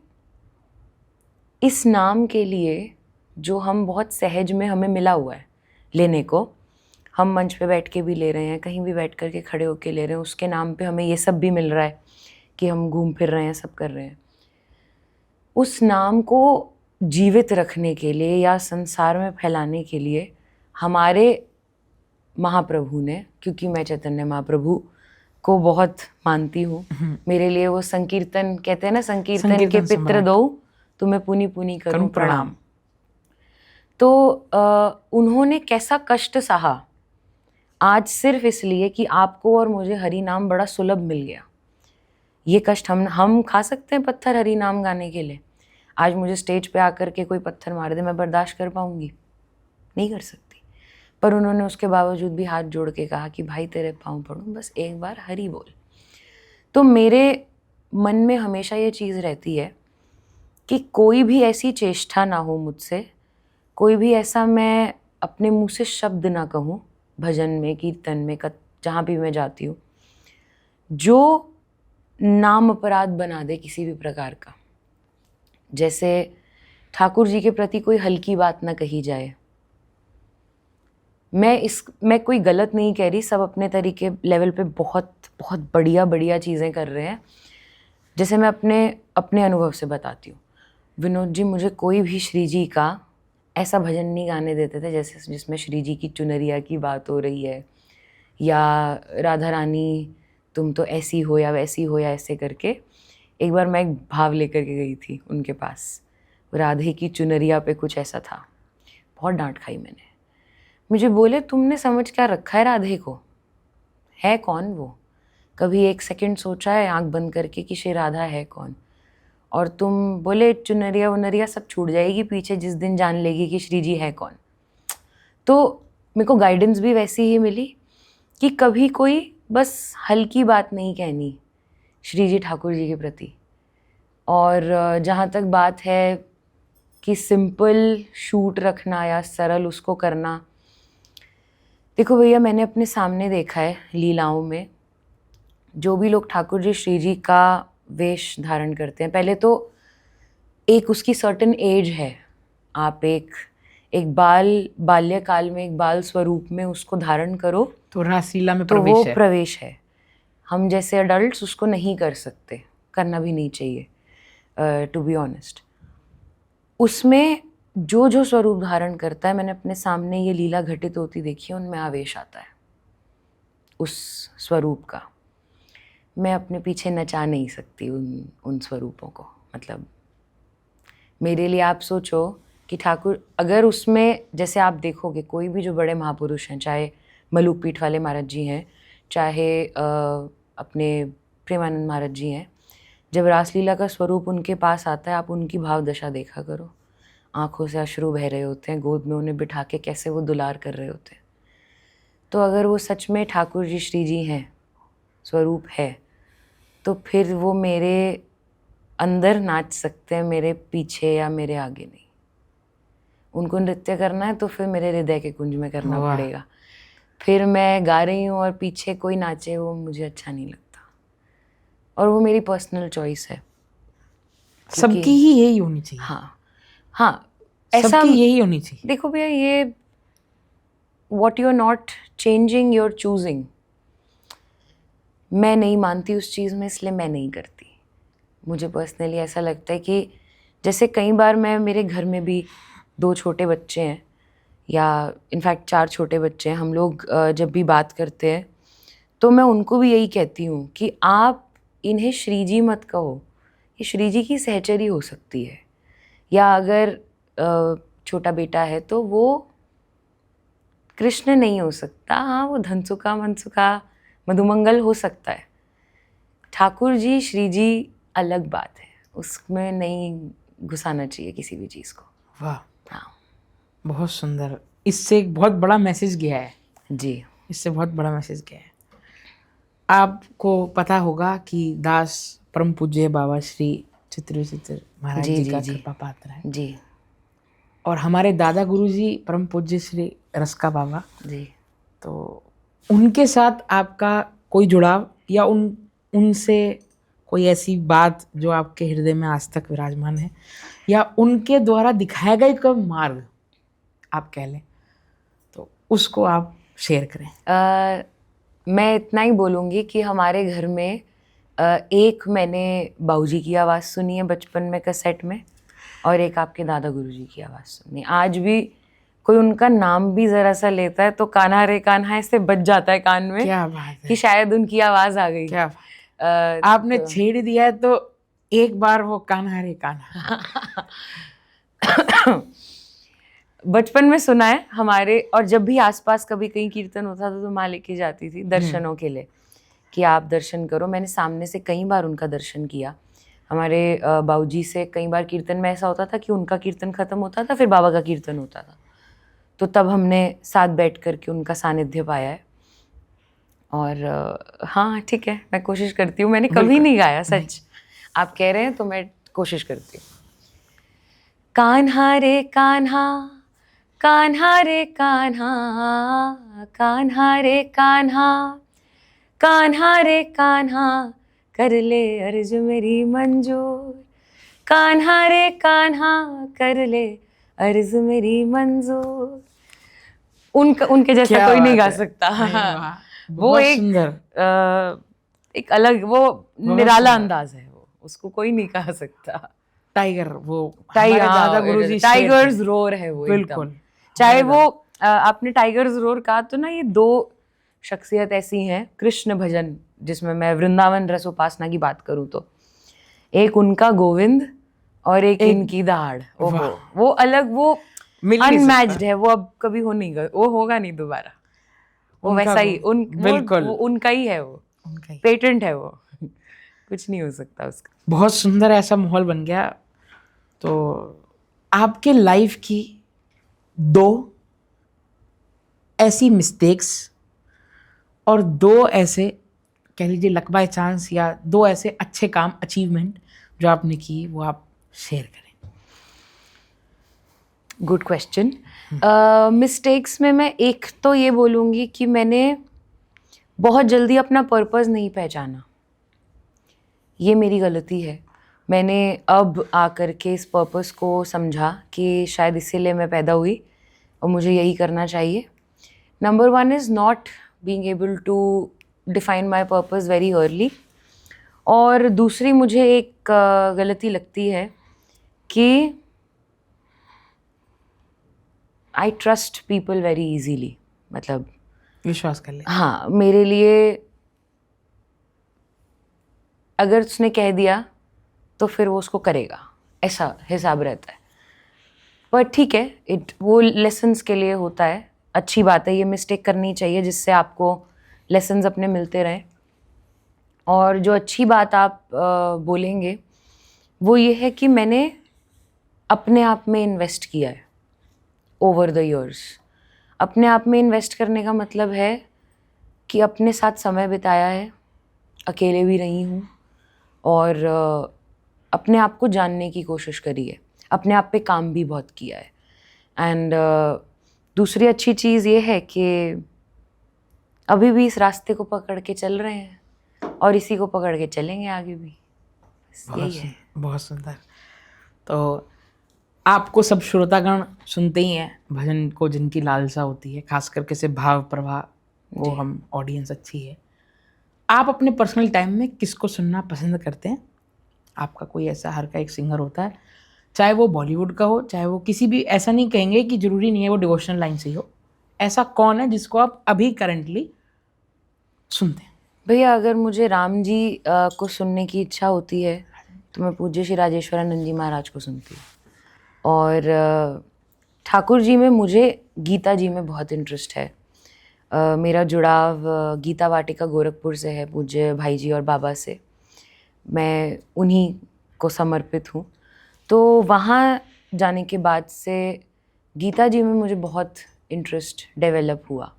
इस नाम के लिए जो हम बहुत सहज में हमें मिला हुआ है लेने को, हम मंच पे बैठ के भी ले रहे हैं, कहीं भी बैठ कर के खड़े होके ले रहे हैं, उसके नाम पे हमें ये सब भी मिल रहा है कि हम घूम फिर रहे हैं, सब कर रहे हैं। उस नाम को जीवित रखने के लिए या संसार में फैलाने के लिए हमारे महाप्रभु ने, क्योंकि मैं चैतन्य महाप्रभु को बहुत मानती हूँ, मेरे लिए वो संकीर्तन कहते हैं ना, संकीर्तन के पित्र सम्राट। दो तुम्हें पुनि पुनि करूं करूं प्रणाम। प्रणाम। तो उन्होंने कैसा कष्ट सहा आज सिर्फ इसलिए कि आपको और मुझे हरि नाम बड़ा सुलभ मिल गया। ये कष्ट हम खा सकते हैं पत्थर हरि नाम गाने के लिए। आज मुझे स्टेज पे आकर के कोई पत्थर मार दे, मैं बर्दाश्त कर पाऊंगी? नहीं कर सकती। पर उन्होंने उसके बावजूद भी हाथ जोड़ के कहा कि भाई तेरे पाँव पड़ूं, बस एक बार हरि बोल। तो मेरे मन में हमेशा ये चीज़ रहती है कि कोई भी ऐसी चेष्टा ना हो मुझसे, कोई भी ऐसा मैं अपने मुंह से शब्द ना कहूँ भजन में, कीर्तन में, जहाँ भी मैं जाती हूँ, जो नाम अपराध बना दे किसी भी प्रकार का। जैसे ठाकुर जी के प्रति कोई हल्की बात ना कही जाए। मैं कोई गलत नहीं कह रही, सब अपने तरीके लेवल पे बहुत बहुत बढ़िया चीज़ें कर रहे हैं। जैसे मैं अपने अनुभव से बताती हूँ, विनोद जी मुझे कोई भी श्री जी का ऐसा भजन नहीं गाने देते थे जैसे जिसमें श्री जी की चुनरिया की बात हो रही है, या राधा रानी तुम तो ऐसी हो या वैसी हो या ऐसे करके। एक बार मैं एक भाव लेकर के गई थी उनके पास, राधे की चुनरिया पे कुछ ऐसा था, बहुत डांट खाई मैंने। मुझे बोले तुमने समझ क्या रखा है राधे को, है कौन वो? कभी एक सेकंड सोचा है आंख बंद करके कि श्री राधा है कौन? और तुम बोले चुनरिया वुनरिया सब छूट जाएगी पीछे जिस दिन जान लेगी कि श्री जी है कौन। तो मेरे को गाइडेंस भी वैसी ही मिली कि कभी कोई बस हल्की बात नहीं कहनी श्री जी ठाकुर जी के प्रति। और जहाँ तक बात है कि सिंपल शूट रखना या सरल उसको करना, देखो भैया मैंने अपने सामने देखा है लीलाओं में, जो भी लोग ठाकुर जी श्री जी का वेश धारण करते हैं, पहले तो एक उसकी सर्टेन एज है, आप एक बाल्यकाल में एक बाल स्वरूप में उसको धारण करो तो रासलीला में तो वो प्रवेश है। प्रवेश है। हम जैसे अडल्ट्स उसको नहीं कर सकते, करना भी नहीं चाहिए टू बी ऑनेस्ट। उसमें जो जो स्वरूप धारण करता है, मैंने अपने सामने ये लीला घटित होती देखी है, उनमें आवेश आता है उस स्वरूप का। मैं अपने पीछे नचा नहीं सकती उन स्वरूपों को। मतलब मेरे लिए आप सोचो कि ठाकुर अगर उसमें, जैसे आप देखोगे कोई भी जो बड़े महापुरुष हैं, चाहे मलूक पीठ वाले महाराज जी हैं, चाहे अपने प्रेमानंद महाराज जी हैं, जब रासलीला का स्वरूप उनके पास आता है, आप उनकी भाव दशा देखा करो। आंखों से अश्रु बह रहे होते हैं, गोद में उन्हें बिठा के कैसे वो दुलार कर रहे होते हैं। तो अगर वो सच में ठाकुर जी श्री जी हैं, स्वरूप है, तो फिर वो मेरे अंदर नाच सकते हैं, मेरे पीछे या मेरे आगे नहीं। उनको नृत्य करना है तो फिर मेरे हृदय के कुंज में करना पड़ेगा। फिर मैं गा रही हूँ और पीछे कोई नाचे, वो मुझे अच्छा नहीं लगता। और वो मेरी पर्सनल चॉइस है। सबकी ही यही होनी चाहिए। हाँ ऐसा सबकी यही होनी चाहिए। देखो भैया, ये what you're not changing, you're choosing। मैं नहीं मानती उस चीज़ में, इसलिए मैं नहीं करती। मुझे पर्सनली ऐसा लगता है कि जैसे कई बार मेरे घर में भी 2 छोटे बच्चे हैं, या इनफैक्ट 4 छोटे बच्चे हैं, हम लोग जब भी बात करते हैं तो मैं उनको भी यही कहती हूँ कि आप इन्हें श्री जी मत कहो, ये श्री जी की सहचरी हो सकती है। या अगर छोटा बेटा है तो वो कृष्ण नहीं हो सकता, हाँ वो धनसुखा मनसुखा मधुमंगल हो सकता है। ठाकुर जी श्री जी अलग बात है, उसमें नहीं घुसाना चाहिए किसी भी चीज़ को। वाह, हाँ बहुत सुंदर। इससे एक बहुत बड़ा मैसेज गया है जी, इससे बहुत बड़ा मैसेज गया है। आपको पता होगा कि दास परम पूज्य बाबा श्री चित्र विचित्र महाराज जी का कृपा पात्र है जी, और हमारे दादा गुरु जी परम पूज्य श्री रस्का बाबा जी। तो उनके साथ आपका कोई जुड़ाव या उनसे कोई ऐसी बात जो आपके हृदय में आज तक विराजमान है, या उनके द्वारा दिखाया गया कोई मार्ग आप कह लें, तो उसको आप शेयर करें। मैं इतना ही बोलूँगी कि हमारे घर में एक मैंने बाऊजी की आवाज़ सुनी है बचपन में कैसेट में, और एक आपके दादा गुरुजी की आवाज़ सुनी। आज भी कोई उनका नाम भी ज़रा सा लेता है तो कान्हा रे कान्हा ऐसे बज जाता है कान में। क्या बात है, कि शायद उनकी आवाज़ आ गई। क्या बात। आपने तो छेड़ दिया है तो एक बार वो कान्हा रे कान्हा बचपन में सुना है हमारे, और जब भी आसपास कभी कहीं कीर्तन होता था तो माँ लेके जाती थी दर्शनों के लिए कि आप दर्शन करो। मैंने सामने से कई बार उनका दर्शन किया। हमारे बाऊजी से कई बार कीर्तन में ऐसा होता था कि उनका कीर्तन खत्म होता था, फिर बाबा का कीर्तन होता था, तो तब हमने साथ बैठ कर के उनका सानिध्य पाया है। और हाँ ठीक है, मैं कोशिश करती हूँ। मैंने कभी नहीं गाया सच, आप कह रहे हैं तो मैं कोशिश करती हूँ। कान्हा रे कान्हा, कान्हा रे कान्हा, कान्हा रे कान्हा, कान्हा रे कान्हा, कर ले अर्ज मेरी मंजूर। कान्हा रे कान्हा, कर ले अर्ज मेरी मंजूर। उनके जैसा क्या कोई नहीं बात गा है। सकता। अरे वाह, वो बहुत एक सुंदर। एक अलग, वो निराला सुंदर। अंदाज है, वो उसको कोई नहीं गा सकता। टाइगर, वो हमारे दादा गुरुजी शेर थे। टाइगर्स रोर है वो बिल्कुल। एकदम। चाहे वो आपने टाइगर्स रोर कहा तो ना, ये दो शख्सियत ऐसी हैं कृष्ण भजन जिसमें मैं वृंदावन रस उपासना की बात करूं तो, एक उनका गोविंद और एक इनकी दहाड़। ओहो, वो अलग, वो अनमैच्ड है। वो अब कभी हो नहीं गया, वो होगा नहीं दोबारा। वो वैसा ही बिल्कुल वो उनका ही है, वो उनका ही। पेटेंट है वो। कुछ नहीं हो सकता उसका। बहुत सुंदर ऐसा माहौल बन गया। तो आपके लाइफ की दो ऐसी मिस्टेक्स और दो ऐसे कह लीजिए लक बाय चांस, या दो ऐसे अच्छे काम, अचीवमेंट जो आपने की, वो आप शेयर करें। Good question. मिस्टेक्स में मैं एक तो ये बोलूँगी कि मैंने बहुत जल्दी अपना पर्पस नहीं पहचाना। ये मेरी गलती है। मैंने अब आकर के इस पर्पस को समझा कि शायद इसीलिए मैं पैदा हुई और मुझे यही करना चाहिए। Number 1 is not being able to define my purpose very early. और दूसरी मुझे एक गलती लगती है कि I trust people very easily. मतलब विश्वास कर ले। हाँ, मेरे लिए अगर उसने कह दिया तो फिर वो उसको करेगा, ऐसा हिसाब रहता है। पर ठीक है, वो लेसन्स के लिए होता है, अच्छी बात है। ये मिस्टेक करनी चाहिए जिससे आपको लेसन्स अपने मिलते रहें। और जो अच्छी बात आप बोलेंगे वो ये है कि मैंने अपने आप में इन्वेस्ट किया है ओवर द इयर्स। अपने आप में इन्वेस्ट करने का मतलब है कि अपने साथ समय बिताया है, अकेले भी रही हूँ, और अपने आप को जानने की कोशिश करी है, अपने आप पे काम भी बहुत किया है। एंड दूसरी अच्छी चीज़ ये है कि अभी भी इस रास्ते को पकड़ के चल रहे हैं और इसी को पकड़ के चलेंगे आगे भी। यही है। बहुत सुंदर। तो आपको सब श्रोतागण सुनते ही हैं भजन को, जिनकी लालसा होती है, खास करके से भाव प्रवाह को हम ऑडियंस अच्छी है। आप अपने पर्सनल टाइम में किसको सुनना पसंद करते हैं? आपका कोई ऐसा, हर का एक सिंगर होता है, चाहे वो बॉलीवुड का हो, चाहे वो किसी भी, ऐसा नहीं कहेंगे कि ज़रूरी नहीं है वो डिवोशनल लाइन से ही हो। ऐसा कौन है जिसको आप अभी करंटली सुनते हैं? भैया, अगर मुझे राम जी को सुनने की इच्छा होती है तो मैं पूज्य श्री राजेश्वरानंद जी महाराज को सुनती हूँ। और ठाकुर जी में मुझे गीता जी में बहुत इंटरेस्ट है। मेरा जुड़ाव गीता वाटिका गोरखपुर से है, पूज्य भाई जी और बाबा से। मैं उन्हीं को समर्पित हूँ। तो वहाँ जाने के बाद से गीता जी में मुझे बहुत इंटरेस्ट डेवलप हुआ,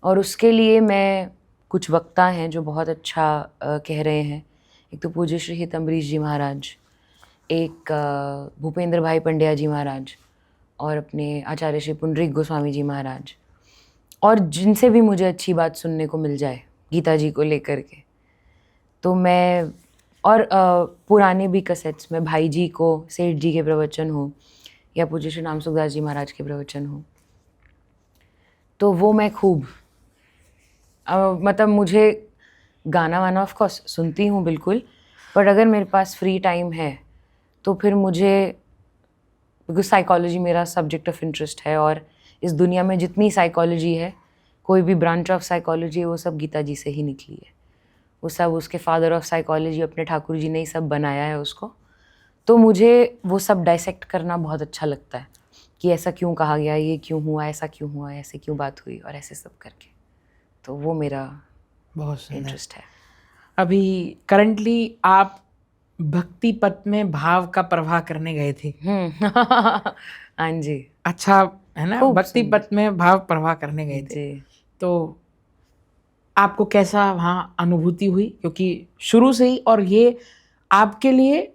और उसके लिए मैं, कुछ वक्ता हैं जो बहुत अच्छा कह रहे हैं। एक तो पूज्य श्री हित अम्बरीश जी महाराज, एक भूपेंद्र भाई पंड्या जी महाराज, और अपने आचार्य श्री पुंडरीक गोस्वामी जी महाराज। और जिनसे भी मुझे अच्छी बात सुनने को मिल जाए गीता जी को लेकर के, तो मैं और पुराने भी कैसेट्स में भाई जी को सेठ जी के प्रवचन हो या पूज्य श्री राम सुखदास जी महाराज के प्रवचन हो, तो वो मैं खूब मतलब मुझे गाना वाना ऑफ कोर्स सुनती हूँ बिल्कुल, बट अगर मेरे पास फ्री टाइम है तो फिर मुझे, बिकॉज साइकोलॉजी मेरा सब्जेक्ट ऑफ इंटरेस्ट है और इस दुनिया में जितनी साइकोलॉजी है, कोई भी ब्रांच ऑफ साइकोलॉजी है, वो सब गीता जी से ही निकली है। वो सब उसके फादर ऑफ साइकोलॉजी अपने ठाकुर जी ने ही सब बनाया है उसको। तो मुझे वो सब डाइसेक्ट करना बहुत अच्छा लगता है कि ऐसा क्यों कहा गया, ये क्यों हुआ, ऐसा क्यों हुआ, ऐसे क्यों बात हुई और ऐसे सब करके। तो वो मेरा बहुत इंटरेस्ट है। अभी करंटली आप भक्ति पथ में भाव का प्रवाह करने गए थे। हाँ जी। अच्छा है ना, खूब भक्ति सुंदर। पथ में भाव प्रवाह करने गए थे, जी। तो आपको कैसा वहाँ अनुभूति हुई? क्योंकि शुरू से ही, और ये आपके लिए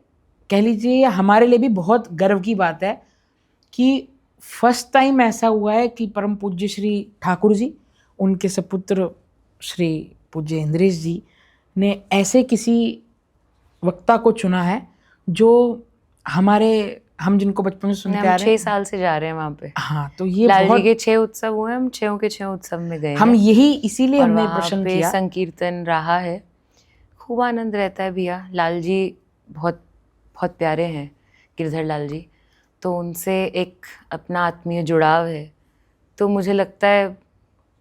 कह लीजिए या हमारे लिए भी बहुत गर्व की बात है कि फर्स्ट टाइम ऐसा हुआ है कि परम पूज्य श्री ठाकुर जी, उनके सपुत्र श्री पूज्य इंद्रेश जी ने ऐसे किसी वक्ता को चुना है जो हम जिनको बचपन से सुनते हम आ रहे 6 हैं। साल से जा रहे हैं वहाँ पे। हाँ, तो ये लाल जी बहुत, के 6 उत्सव हुए, हम 6 के 6 उत्सव में गए हम हैं यही इसीलिए और हमने वहाँ प्रश्न पे किया। संकीर्तन रहा है। खूब आनंद रहता है भैया। लाल जी बहुत बहुत प्यारे हैं, गिरधर लाल जी, तो उनसे एक अपना आत्मीय जुड़ाव है। तो मुझे लगता है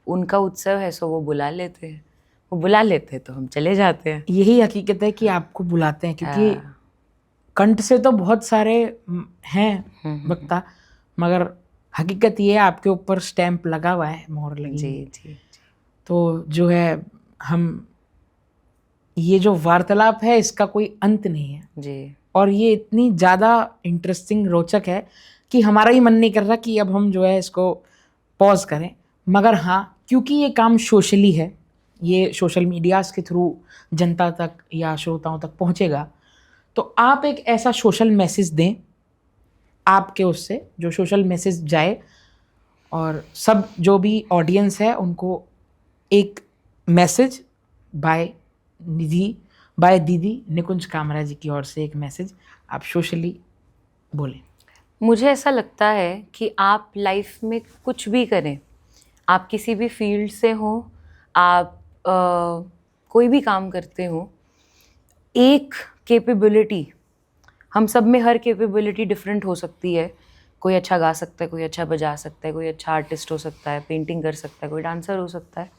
उनका उत्सव है सो वो बुला लेते हैं, वो बुला लेते हैं तो हम चले जाते हैं। यही हकीकत है कि आपको बुलाते हैं, क्योंकि कंठ से तो बहुत सारे हैं वक्ता, मगर हकीकत ये है आपके ऊपर स्टैंप लगा हुआ है, मोहर लगी जी हुई है। जी तो जो है, हम ये जो वार्तालाप है इसका कोई अंत नहीं है, जी। और ये इतनी ज़्यादा इंटरेस्टिंग, रोचक है कि हमारा ही मन नहीं कर रहा कि अब हम जो है इसको पॉज करें। मगर हाँ, क्योंकि ये काम सोशली है, ये सोशल मीडियाज़ के थ्रू जनता तक या श्रोताओं तक पहुँचेगा, तो आप एक ऐसा सोशल मैसेज दें, आपके उससे जो सोशल मैसेज जाए और सब जो भी ऑडियंस है उनको एक मैसेज बाय दीदी निकुंज कामरा जी की ओर से एक मैसेज आप सोशली बोलें। मुझे ऐसा लगता है कि आप लाइफ में कुछ भी करें, आप किसी भी फील्ड से हो, आप कोई भी काम करते हो, एक कैपेबिलिटी, हम सब में हर कैपेबिलिटी डिफरेंट हो सकती है। कोई अच्छा गा सकता है, कोई अच्छा बजा सकता है, कोई अच्छा आर्टिस्ट हो सकता है, पेंटिंग कर सकता है, कोई डांसर हो सकता है,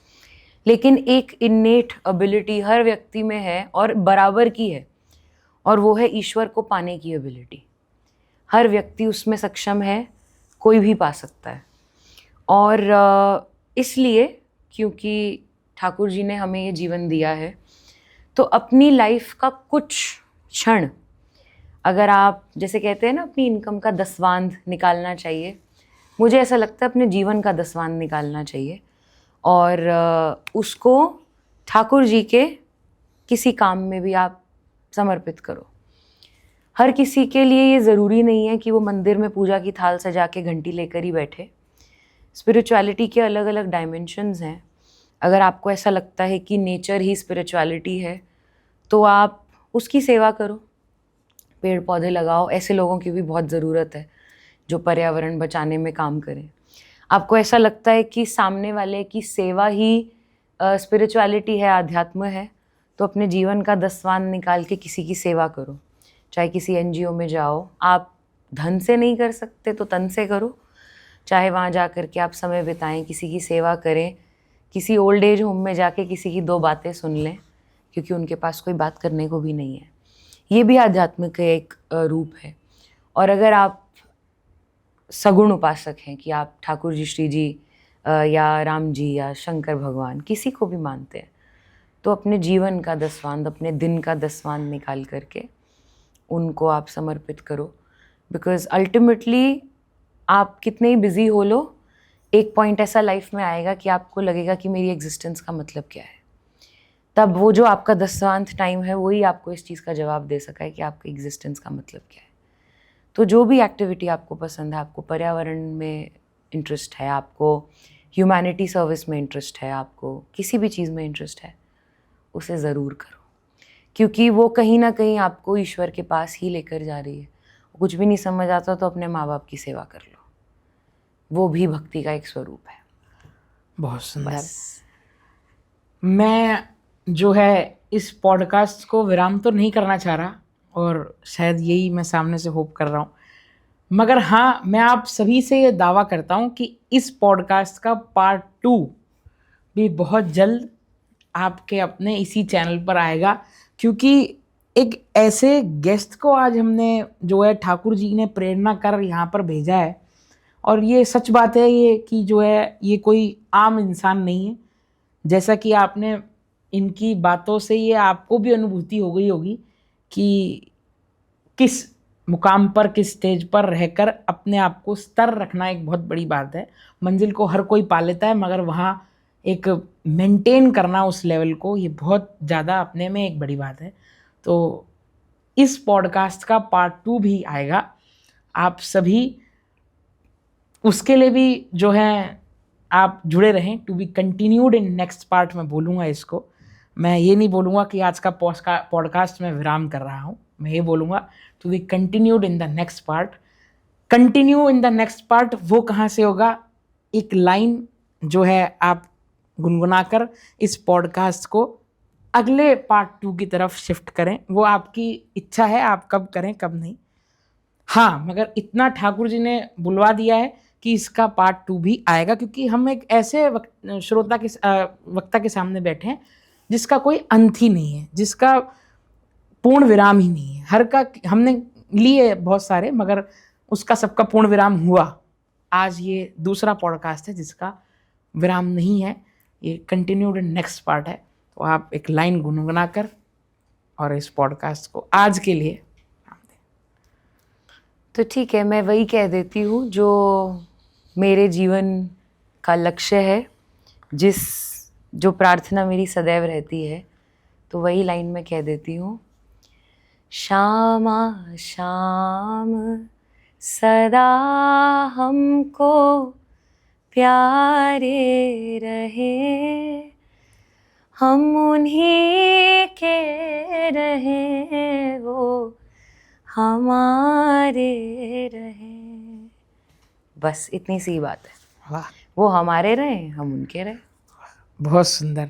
लेकिन एक इन्नेट एबिलिटी हर व्यक्ति में है और बराबर की है, और वो है ईश्वर को पाने की एबिलिटी। हर व्यक्ति उसमें सक्षम है, कोई भी पा सकता है। और इसलिए क्योंकि ठाकुर जी ने हमें ये जीवन दिया है, तो अपनी लाइफ का कुछ क्षण, अगर आप जैसे कहते हैं ना अपनी इनकम का दसवांध निकालना चाहिए, मुझे ऐसा लगता है अपने जीवन का दसवांध निकालना चाहिए और उसको ठाकुर जी के किसी काम में भी आप समर्पित करो। हर किसी के लिए ये ज़रूरी नहीं है कि वो मंदिर में पूजा की थाल सजा के घंटी लेकर ही बैठे। स्पिरिचुअलिटी के अलग अलग डायमेंशंस हैं। अगर आपको ऐसा लगता है कि नेचर ही स्पिरिचुअलिटी है, तो आप उसकी सेवा करो, पेड़ पौधे लगाओ। ऐसे लोगों की भी बहुत ज़रूरत है जो पर्यावरण बचाने में काम करें। आपको ऐसा लगता है कि सामने वाले की सेवा ही स्पिरिचुअलिटी है, आध्यात्म है, तो अपने जीवन का दसवांध निकाल के किसी की सेवा करो। चाहे किसी एनजीओ में जाओ, आप धन से नहीं कर सकते तो तन से करो। चाहे वहाँ जा कर के आप समय बिताएं, किसी की सेवा करें, किसी ओल्ड एज होम में जाके किसी की 2 बातें सुन लें, क्योंकि उनके पास कोई बात करने को भी नहीं है। ये भी आध्यात्म का एक रूप है। और अगर आप सगुण उपासक हैं कि आप ठाकुर जी, श्री जी या राम जी या शंकर भगवान किसी को भी मानते हैं, तो अपने जीवन का दसवांध, अपने दिन का दसवांध निकाल करके उनको आप समर्पित करो। बिकॉज अल्टीमेटली आप कितने ही बिजी हो लो, एक पॉइंट ऐसा लाइफ में आएगा कि आपको लगेगा कि मेरी एग्जिस्टेंस का मतलब क्या है। तब वो जो आपका दसवांध टाइम है वही आपको इस चीज़ का जवाब दे सका है कि आपकी एग्जिस्टेंस का मतलब क्या है। तो जो भी एक्टिविटी आपको पसंद है, आपको पर्यावरण में इंटरेस्ट है, आपको ह्यूमैनिटी सर्विस में इंटरेस्ट है, आपको किसी भी चीज़ में इंटरेस्ट है, उसे ज़रूर करो। क्योंकि वो कहीं ना कहीं आपको ईश्वर के पास ही लेकर जा रही है। कुछ भी नहीं समझ आता तो अपने माँ बाप की सेवा कर लो, वो भी भक्ति का एक स्वरूप है। बहुत सुंदर। बस मैं जो है इस पॉडकास्ट को विराम तो नहीं करना चाह रहा, और शायद यही मैं सामने से होप कर रहा हूँ, मगर हाँ, मैं आप सभी से ये दावा करता हूँ कि इस पॉडकास्ट का पार्ट 2 भी बहुत जल्द आपके अपने इसी चैनल पर आएगा, क्योंकि एक ऐसे गेस्ट को आज हमने जो है ठाकुर जी ने प्रेरणा कर यहाँ पर भेजा है। और ये सच बात है ये कि जो है ये कोई आम इंसान नहीं है। जैसा कि आपने इनकी बातों से ये आपको भी अनुभूति हो गई होगी कि किस मुकाम पर, किस स्टेज पर रहकर अपने आप को स्तर रखना एक बहुत बड़ी बात है। मंजिल को हर कोई पा लेता है, मगर वहाँ एक मेंटेन करना उस लेवल को, ये बहुत ज़्यादा अपने में एक बड़ी बात है। तो इस पॉडकास्ट का पार्ट 2 भी आएगा। आप सभी उसके लिए भी जो है आप जुड़े रहें। To be continued in next part में बोलूँगा इसको। मैं ये नहीं बोलूँगा कि आज का पॉडकास्ट में विराम कर रहा हूँ, मैं ये बोलूँगा to be continued in the next part. Continue in the next part वो कहाँ से होगा? एक लाइन जो है आप गुनगुनाकर इस पॉडकास्ट को अगले पार्ट 2 की तरफ शिफ्ट करें। वो आपकी इच्छा है, आप कब करें कब नहीं। हाँ, मगर इतना ठाकुर जी ने बुलवा दिया है कि इसका पार्ट 2 भी आएगा, क्योंकि हम एक ऐसे वक्ता के सामने बैठे हैं जिसका कोई अंत ही नहीं है, जिसका पूर्ण विराम ही नहीं है। हर का हमने लिए बहुत सारे, मगर उसका सबका पूर्ण विराम हुआ। आज ये दूसरा पॉडकास्ट है जिसका विराम नहीं है, ये कंटिन्यूड नेक्स्ट पार्ट है। तो आप एक लाइन गुनगुना कर और इस पॉडकास्ट को आज के लिए विराम दें। तो ठीक है, मैं वही कह देती हूँ जो मेरे जीवन का लक्ष्य है, जो प्रार्थना मेरी सदैव रहती है, तो वही लाइन मैं कह देती हूँ। श्यामा श्याम सदा हमको प्यारे रहे, हम उन्हीं के रहे, वो हमारे रहे। बस इतनी सी बात है। वाह, वो हमारे रहे, हम उनके रहे। बहुत सुंदर।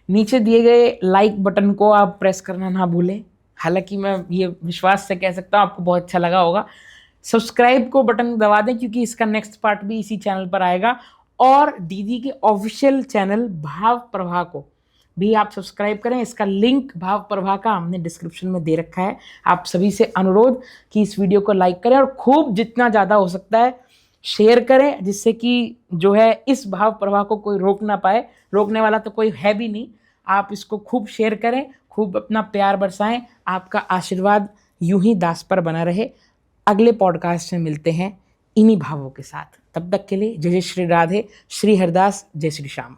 नीचे दिए गए लाइक बटन को आप प्रेस करना ना भूलें। हालांकि मैं ये विश्वास से कह सकता हूँ आपको बहुत अच्छा लगा होगा। सब्सक्राइब को बटन दबा दें, क्योंकि इसका नेक्स्ट पार्ट भी इसी चैनल पर आएगा। और दीदी के ऑफिशियल चैनल भाव प्रभा को भी आप सब्सक्राइब करें। इसका लिंक भाव प्रभा का हमने डिस्क्रिप्शन में दे रखा है। आप सभी से अनुरोध कि इस वीडियो को लाइक करें और खूब जितना ज़्यादा हो सकता है शेयर करें, जिससे कि जो है इस भाव प्रभा को कोई रोक ना पाए। रोकने वाला तो कोई है भी नहीं। आप इसको खूब शेयर करें, खूब अपना प्यार बरसाएं। आपका आशीर्वाद यूं ही दास पर बना रहे। अगले पॉडकास्ट में मिलते हैं इन्हीं भावों के साथ। तब तक के लिए जय जय श्री राधे, श्री हरदास, जय श्री श्याम।